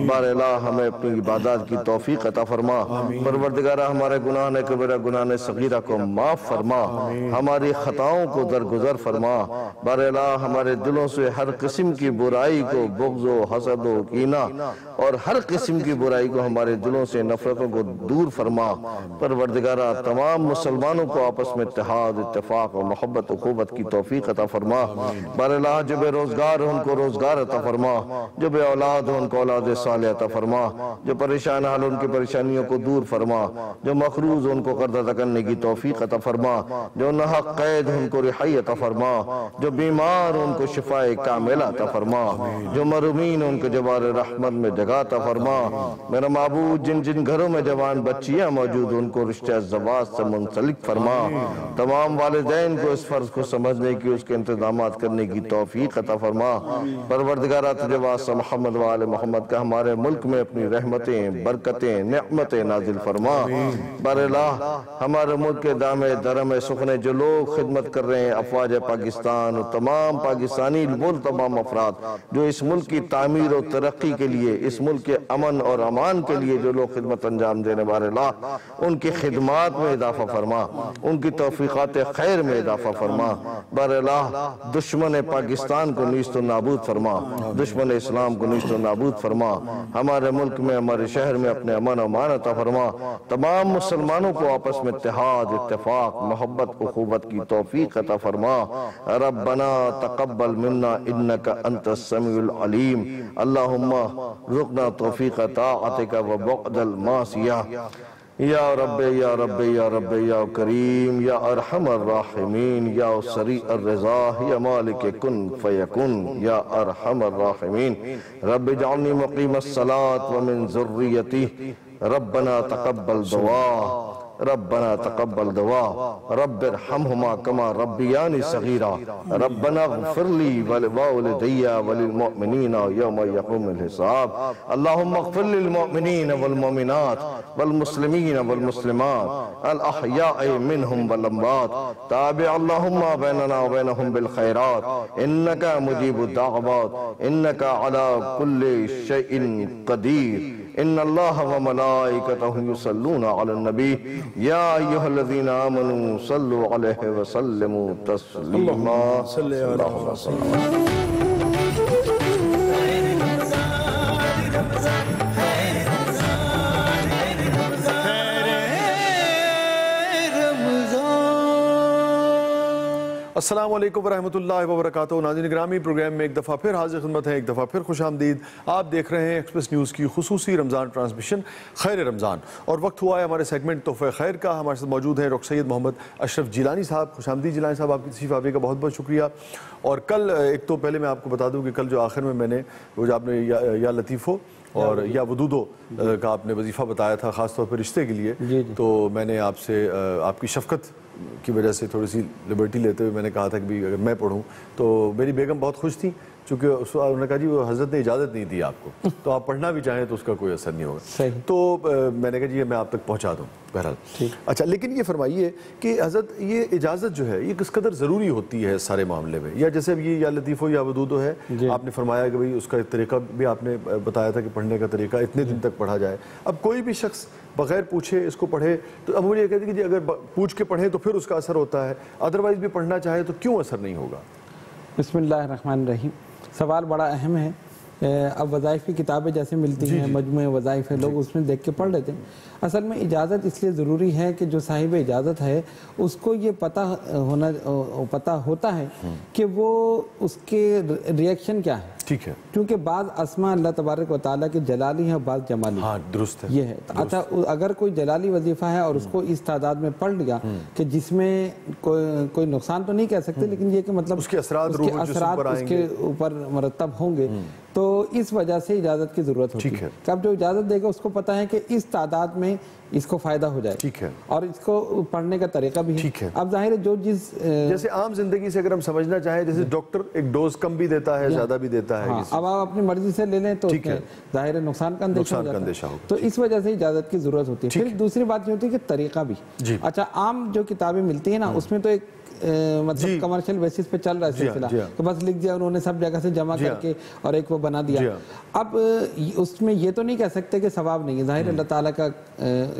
بار الہ ہمیں اپنی عبادات کی توفیق عطا فرما، پروردگارہ ہمارے گناہ کبیرہ گناہ صغیرہ کو معاف فرما، ہماری خطاؤں کو درگزر فرما، بار الہ ہمارے دلوں سے ہر قسم کی برائی کو، بغض و حسد و کینہ اور ہر قسم کی برائی کو ہمارے دلوں سے نفرتوں کو دور فرما، پروردگارہ تمام مسلمانوں کو آپس میں اتحاد، اتفاق و محبت و اخوت کی توفیق عطا فرما، بار الہ جو بے روزگار ہو ان کو روزگار عطا فرما، جو بے اولاد ہو ان کو اولاد صالح عطا فرما، جو پریشان حال ان کی پریشانیوں کو دور فرما، جو مقروض ہو ان کو قرض ادا کرنے کی توفیق عطا فرما، جو ناحق قید ان کو کو رہائی عطا فرما، جو بیمار ان کو شفاء کاملہ عطا فرما، جو مرحومین ان کو جوار رحمت میں جگہ عطا فرما۔ میرا معبود جن جن گھروں میں جوان بچیاں موجود ان کو رشتہ زواج سے منسلک فرما، تمام والدین کو اس فرض کو سمجھنے کی، اس کے انتظامات کرنے کی توفیق عطا فرما۔ پروردگارہ تجھے واسطہ محمد و آل محمد کا ہمارے ملک میں اپنی رحمتیں، برکتیں، نعمتیں نازل فرما۔ بر الہ ہمارے ملک کے دامے درم سخنے جو لوگ خدمت کر رہے ہیں، افواج پاکستان اور تمام پاکستانی وہ تمام افراد جو اس ملک کی تعمیر و ترقی کے لیے، اس ملک کے امن اور امان کے لیے جو لوگ خدمت انجام دینے، بر الہ ان کی خدمات میں اضافہ فرما، ان کی توفیقات خیر میں اضافہ فرما۔ بر الہ دشمن پاکستان کو نیست و نابود فرما، دشمن اسلام کو نیست و نابود فرما، ہمارے ملک میں، ہمارے شہر میں اپنے امن و امان عطا فرما، تمام مسلمانوں کو آپس میں اتحاد، اتفاق، محبت، اخوت کی توفیق عطا فرما۔ ربنا تقبل منا انک انت السمیع العلیم، اللہم رزقنا توفیق طاعتک و بعد المعصیہ۔ یا رب یا رب یا رب یا کریم یا ارحم الراحمین یا سریع الرضا یا مالک کن فیکن یا ارحم الراحمین۔ رب اجعلنی مقیم الصلاة ومن ذریتی، ربنا تقبل دعا، ربنا تقبل دعا، رب ارحمہما کما ربیانی صغیرا، ربنا اغفر لی ووالدی وللمؤمنین یوم یقوم الحساب۔ اللہم اغفر للمؤمنین والمؤمنات والمسلمین والمسلمات الاحیاء منہم والاموات، تابع اللہم بیننا وبینہم بالخیرات، انکا مجیب الدعوات، انکا علی کل شیء قدیر۔ ان اللہ وملائکتہ یصلون علی النبی یا ایہا الذین آمنوا صلوا علیہ وسلموا تسلیما۔ صلی اللہ علیہ وسلم۔ السلام علیکم ورحمۃ اللہ وبرکاتہ۔ ناظرین گرامی، پروگرام میں ایک دفعہ پھر حاضر خدمت ہے، ایک دفعہ پھر خوش آمدید۔ آپ دیکھ رہے ہیں ایکسپریس نیوز کی خصوصی رمضان ٹرانسمیشن خیر رمضان، اور وقت ہوا ہے ہمارے سیگمنٹ تحفہ خیر کا۔ ہمارے ساتھ موجود ہیں ڈاکٹر سید محمد اشرف جیلانی صاحب۔ خوش آمدید جیلانی صاحب، آپ کی تشریف آوری کا بہت بہت شکریہ۔ اور کل ایک تو پہلے میں آپ کو بتا دوں کہ کل جو آخر میں نے وہ جو آپ نے یا لطیفو اور یا ودودو کا آپ نے وظیفہ بتایا تھا خاص طور پر رشتے کے لیے، تو میں نے آپ سے آپ کی شفقت کی وجہ سے تھوڑی سی لبرٹی لیتے ہوئے میں نے کہا تھا کہ اگر میں پڑھوں تو میری بیگم بہت خوش تھی، چونکہ انہوں نے کہا جی وہ حضرت نے اجازت نہیں دی آپ کو، تو آپ پڑھنا بھی چاہیں تو اس کا کوئی اثر نہیں ہوگا۔ تو میں نے کہا جی میں آپ تک پہنچا دوں بہرحال۔ اچھا، لیکن یہ فرمائیے کہ حضرت یہ اجازت جو ہے یہ کس قدر ضروری ہوتی ہے سارے معاملے میں؟ یا جیسے اب یہ یا لطیفو یا ودودو ہے، آپ نے فرمایا کہ بھئی اس کا طریقہ بھی آپ نے بتایا تھا کہ پڑھنے کا طریقہ اتنے دن تک پڑھا جائے۔ اب کوئی بھی شخص بغیر پوچھے اس کو پڑھے تو اب مجھے یہ کہتے ہیں کہ جی اگر پوچھ کے پڑھیں تو پھر اس کا اثر ہوتا ہے، ادروائز بھی پڑھنا چاہے تو کیوں اثر نہیں ہوگا؟ بسم اللہ الرحمن الرحیم۔ سوال بڑا اہم ہے۔ اب وظائف کی کتابیں جیسے ملتی ہیں، مجموعہ وظائف ہے، لوگ اس میں دیکھ کے پڑھ لیتے ہیں۔ اصل میں اجازت اس لیے ضروری ہے کہ جو صاحب اجازت ہے اس کو یہ پتہ ہوتا ہے کہ وہ اس کے ریئیکشن کیا ہے۔ ٹھیک ہے، کیونکہ بعض اسماء اللہ تبارک و تعالیٰ کے جلالی ہیں، بعض جمالی۔ ہاں درست ہے، یہ ہے۔ اچھا، اگر کوئی جلالی وظیفہ ہے اور اس کو اس تعداد میں پڑھ لیا کہ جس میں کوئی نقصان تو نہیں کہہ سکتے، لیکن یہ کہ مطلب اس کے اثرات اس کے اوپر مرتب ہوں گے، تو اس وجہ سے اجازت کی ضرورت ہوتی ہے۔ اب جو اجازت دے گا اس کو پتہ ہے کہ اس تعداد میں اس کو فائدہ ہو جائے، ٹھیک ہے، اور اس کو پڑھنے کا طریقہ بھی ہے۔ اب ظاہر ہے جو جیسے عام زندگی سے اگر ہم سمجھنا چاہیں، جیسے ڈاکٹر ایک ڈوز کم بھی دیتا ہے، زیادہ بھی دیتا ہے، اب آپ اپنی مرضی سے لے لیں تو ظاہر ہے نقصان کا اندیشہ ہوگا، تو اس وجہ سے اجازت کی ضرورت ہوتی ہے۔ پھر دوسری بات یہ ہوتی ہے کہ طریقہ بھی۔ اچھا، عام جو کتابیں ملتی ہیں نا، اس میں تو ایک مطلب کمرشل بیسس پہ چل رہا ہے سلسلہ، تو بس لکھ دیا انہوں نے سب جگہ سے جمع کر کے اور ایک وہ بنا دیا۔ اب اس میں یہ تو نہیں کہہ سکتے کہ ثواب نہیں ہے، ظاہر اللہ تعالیٰ کا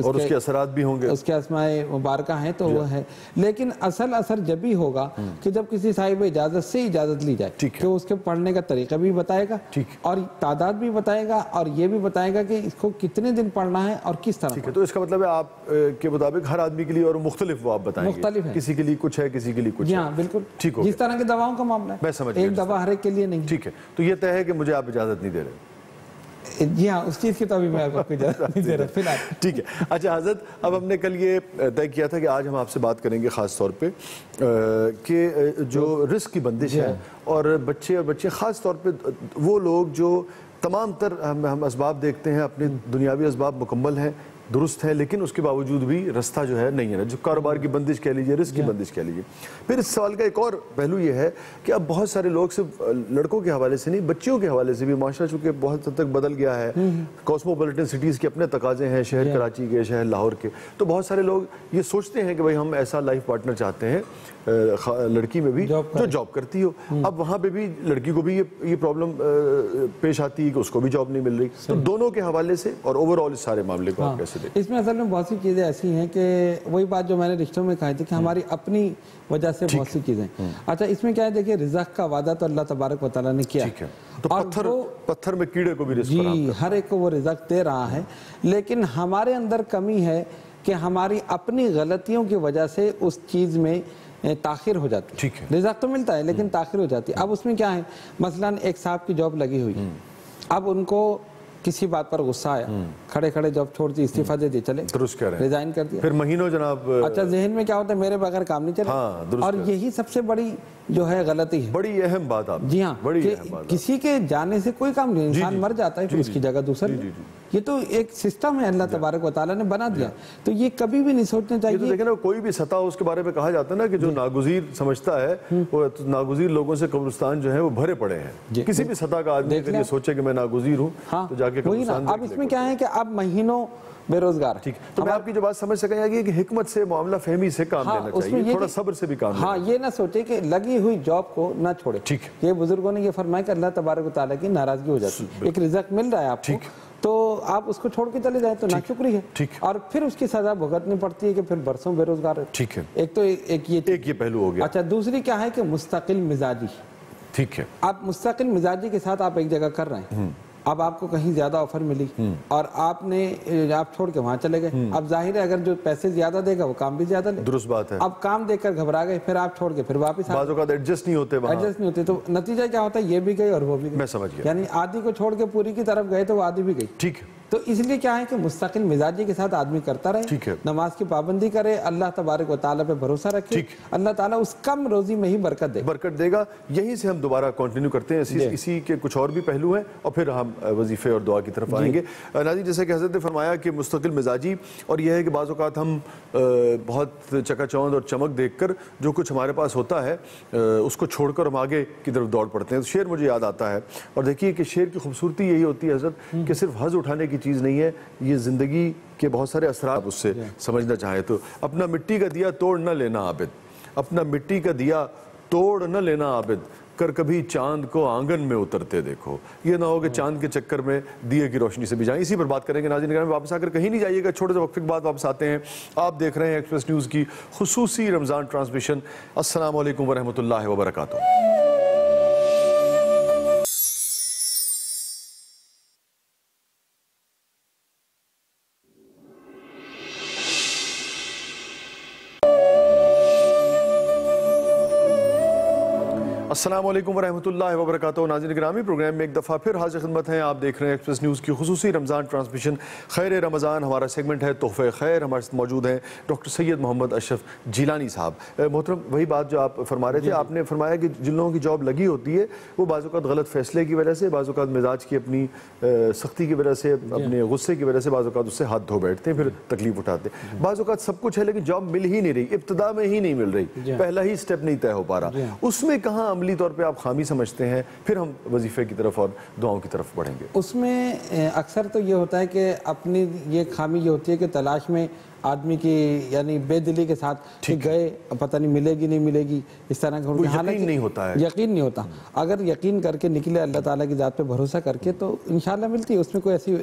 اور اس کے اثرات بھی ہوں گے، اس کے اسماء مبارکہ ہیں تو وہ ہے، لیکن اثر جب بھی ہوگا کہ جب کسی صاحب اجازت سے اجازت لی جائے کہ اس کے پڑھنے کا طریقہ بھی بتائے گا اور تعداد بھی بتائے گا اور یہ بھی بتائے گا کہ اس کو کتنے دن پڑھنا ہے اور کس طرح۔ تو اس کا مطلب ہے آپ کے مطابق ہر آدمی کے لیے اور مختلف وہ آپ بتائیں گے، مختلف ہے، کسی کے لیے کچھ ہے، کسی کے لیے کچھ ہے۔ ہاں بالکل، جس طرح کی دواؤں کا معاملہ ہے، میں سمجھ گیا، ایک دوا ہر ایک کے لیے نہیں۔ ٹھیک ہے، تو یہ طے ہے کہ مجھے آپ اجازت نہیں دے رہے؟ جی ہاں اس چیز کی تو ابھی میں آپ کو اجازت نہیں دے رہا فی الحال. ٹھیک ہے. اچھا حضرت، اب ہم نے کل یہ طے کیا تھا کہ آج ہم آپ سے بات کریں گے خاص طور پہ کہ جو رزق کی بندش ہے اور بچے خاص طور پہ وہ لوگ جو تمام تر ہم اسباب دیکھتے ہیں، اپنے دنیاوی اسباب مکمل ہیں، درست ہے، لیکن اس کے باوجود بھی رستہ جو ہے نہیں ہے، جو کاروبار کی بندش کہہ لیجیے، رزق کی بندش کہہ لیجیے. پھر اس سوال کا ایک اور پہلو یہ ہے کہ اب بہت سارے لوگ صرف لڑکوں کے حوالے سے نہیں، بچیوں کے حوالے سے بھی معاشرہ چونکہ بہت حد تک بدل گیا ہے، کاسموپولیٹن سٹیز کے اپنے تقاضے ہیں، شہر کراچی کے، شہر لاہور کے، تو بہت سارے لوگ یہ سوچتے ہیں کہ بھائی ہم ایسا لائف پارٹنر چاہتے ہیں لڑکی میں بھی جو جاب کرتی ہو. اب وہاں پہ بھی لڑکی کو بھی یہ پرابلم پیش آتی ہے کہ اس کو بھی جاب نہیں مل رہی. تو دونوں کے حوالے سے اور اوور آل اس سارے معاملے کو آپ کیسے دیکھیں؟ اس میں اصل میں بہت سی چیزیں ایسی ہیں کہ وہی بات جو میں نے رشتوں میں کہی تھی کہ ہماری اپنی وجہ سے بہت سی چیزیں. اچھا اس میں کیا ہے، دیکھیے رزق کا وعدہ تو اللہ تبارک و تعالیٰ نے کیا ہے، تو پتھر میں کیڑے کو بھی رزق فراہم جی ہر ایک کو وہ رزق دے رہا ہے، لیکن ہمارے اندر کمی ہے کہ ہماری اپنی غلطیوں کی وجہ سے اس چیز میں تاخیر ہو جاتی ہے. رزق تو ملتا ہے لیکن تاخیر ہو جاتی ہے. اب اس میں کیا ہے، مثلا ایک صاحب کی جاب لگی ہوئی، اب ان کو کسی بات پر غصہ آیا، کھڑے کھڑے جاب چھوڑ دی، استعفیٰ دے دی، چلے ریزائن کر دیا، پھر مہینوں جناب. اچھا ذہن میں کیا ہوتا ہے، میرے بغیر کام نہیں چلے، اور یہی سب سے بڑی جو ہے غلطی ہے، بڑی اہم بات آپ. جی ہاں، کسی کے جانے سے کوئی کام نہیں، انسان مر جاتا ہے پھر اس کی جگہ دوسرا. یہ تو ایک سسٹم ہے اللہ تبارک و تعالیٰ نے بنا دیا، تو یہ کبھی بھی نہیں سوچنا چاہیے. دیکھیں نا، کوئی بھی سطح اس کے بارے میں کہا جاتا ہے نا کہ جو ناگزیر سمجھتا ہے وہ ناگزیر لوگوں سے قبرستان جو ہے وہ بھرے پڑے ہیں. کسی بھی سطح کا آدمی اگر یہ سوچے کہ میں ناگزیر ہوں تو جا کے قبرستان. اب اس میں کیا ہے کہ اب مہینوں بے روزگار. ٹھیک، تو میں آپ کی جو بات سمجھ سکیں گے کہ حکمت سے، معاملہ فہمی سے کام لینا چاہیے، تھوڑا صبر سے بھی کام لینا. ہاں، یہ نہ سوچے کہ لگی ہوئی جاب کو نہ چھوڑے. ٹھیک، یہ بزرگوں نے یہ فرمایا کہ اللہ تبارک و تعالیٰ کی ناراضگی ہو جاتی ہے. ایک رزق مل رہا ہے آپ کو تو آپ اس کو چھوڑ کے چلے جائیں تو ناشکری ہے، اور پھر اس کی سزا بھگتنی پڑتی ہے کہ پھر برسوں بے روزگار ہے. ٹھیک ہے، ایک تو ایک یہ پہلو ہو گیا. اچھا دوسری کیا ہے کہ مستقل مزاجی. ٹھیک ہے، آپ مستقل مزاجی کے ساتھ آپ ایک جگہ کر رہے ہیں، اب آپ کو کہیں زیادہ آفر ملی اور آپ چھوڑ کے وہاں چلے گئے. اب ظاہر ہے اگر جو پیسے زیادہ دے گا وہ کام بھی زیادہ لے. درست بات ہے. اب کام دیکھ کر گھبرا گئے، پھر آپ چھوڑ کے پھر واپس بعض اوقات ایڈجسٹ نہیں ہوتے تو نتیجہ کیا ہوتا ہے، یہ بھی گئی اور وہ بھی گئی. میں سمجھ گیا. یعنی آدھی کو چھوڑ کے پوری کی طرف گئے تو وہ آدھی بھی گئی. ٹھیک ہے، تو اس لیے کیا ہے کہ مستقل مزاجی کے ساتھ آدمی کرتا رہے، نماز کی پابندی کرے، اللہ تبارک و تعالیٰ پہ بھروسہ رکھے، اللہ تعالیٰ اس کم روزی میں ہی برکت دے گا. یہی سے ہم دوبارہ کنٹینیو کرتے ہیں، اسی کے کچھ اور بھی پہلو ہیں اور پھر ہم وظیفے اور دعا کی طرف آئیں گے. ناظرین، جیسے کہ حضرت نے فرمایا کہ مستقل مزاجی، اور یہ ہے کہ بعض اوقات ہم بہت چکا چوند اور چمک دیکھ کر جو کچھ ہمارے پاس ہوتا ہے اس کو چھوڑ کر ہم آگے کی طرف دوڑ پڑتے ہیں. شعر مجھے یاد آتا ہے، اور دیکھیے کہ شعر کی خوبصورتی یہی ہوتی ہے حضرت کہ صرف حظ اٹھانے کی چیز نہیں ہے، یہ زندگی کے بہت سارے اثرات اس سے سمجھنا چاہیں تو. اپنا مٹی کا دیا توڑ نہ لینا عابد، اپنا مٹی کا دیا توڑ نہ لینا عابد، کر کبھی چاند کو آنگن میں اترتے دیکھو. یہ نہ ہو کہ چاند کے چکر میں دیے کی روشنی سے بھی جائیں. اسی پر بات کریں گے. ناظرین گرامی، واپس آ کر کہیں نہیں جائیے گا، چھوٹے سے وقفے کے بعد واپس آتے ہیں. آپ دیکھ رہے ہیں ایکسپریس نیوز کی خصوصی رمضان ٹرانسمیشن. السلام علیکم ورحمۃ اللہ وبرکاتہ. السلام علیکم ورحمۃ اللہ وبرکاتہ. ناظرین گرامی، پروگرام میں ایک دفعہ پھر حاضر خدمت ہیں. آپ دیکھ رہے ہیں ایکسپریس نیوز کی خصوصی رمضان ٹرانسمیشن خیر رمضان. ہمارا سیگمنٹ ہے تحفہ خیر. ہمارے ساتھ موجود ہیں ڈاکٹر سید محمد اشرف جیلانی صاحب. محترم، وہی بات جو آپ فرما رہے تھے، آپ نے فرمایا کہ جن لوگوں کی جاب لگی ہوتی ہے وہ بعض اوقات غلط فیصلے کی وجہ سے، بعض اوقات مزاج کی اپنی سختی کی وجہ سے، اپنے غصے کی وجہ سے بعض اوقات اس سے ہاتھ دھو بیٹھتے ہیں، پھر تکلیف اٹھاتے ہیں. بعض اوقات سب کچھ ہے لیکن جاب مل ہی نہیں رہی، ابتدا میں ہی نہیں مل رہی، پہلا ہی سٹیپ نہیں طے ہو پا رہا. اس میں کہاں عملی طور پہ آپ خامی سمجھتے ہیں؟ پھر ہم وظیفے کی طرف اور دعاؤں کی طرف بڑھیں گے. اس میں اکثر تو یہ ہوتا ہے کہ اپنی یہ خامی یہ ہوتی ہے کہ تلاش میں آدمی کی یعنی بے دلی کے ساتھ کہ گئے پتہ نہیں ملے گی نہیں ملے گی، اس طرح کا یقین نہیں ہوتا ہے. یقین نہیں ہوتا. اگر یقین کر کے نکلے اللہ تعالیٰ کی ذات پہ بھروسہ کر کے تو انشاءاللہ ملتی ہے. اس میں کوئی ایسی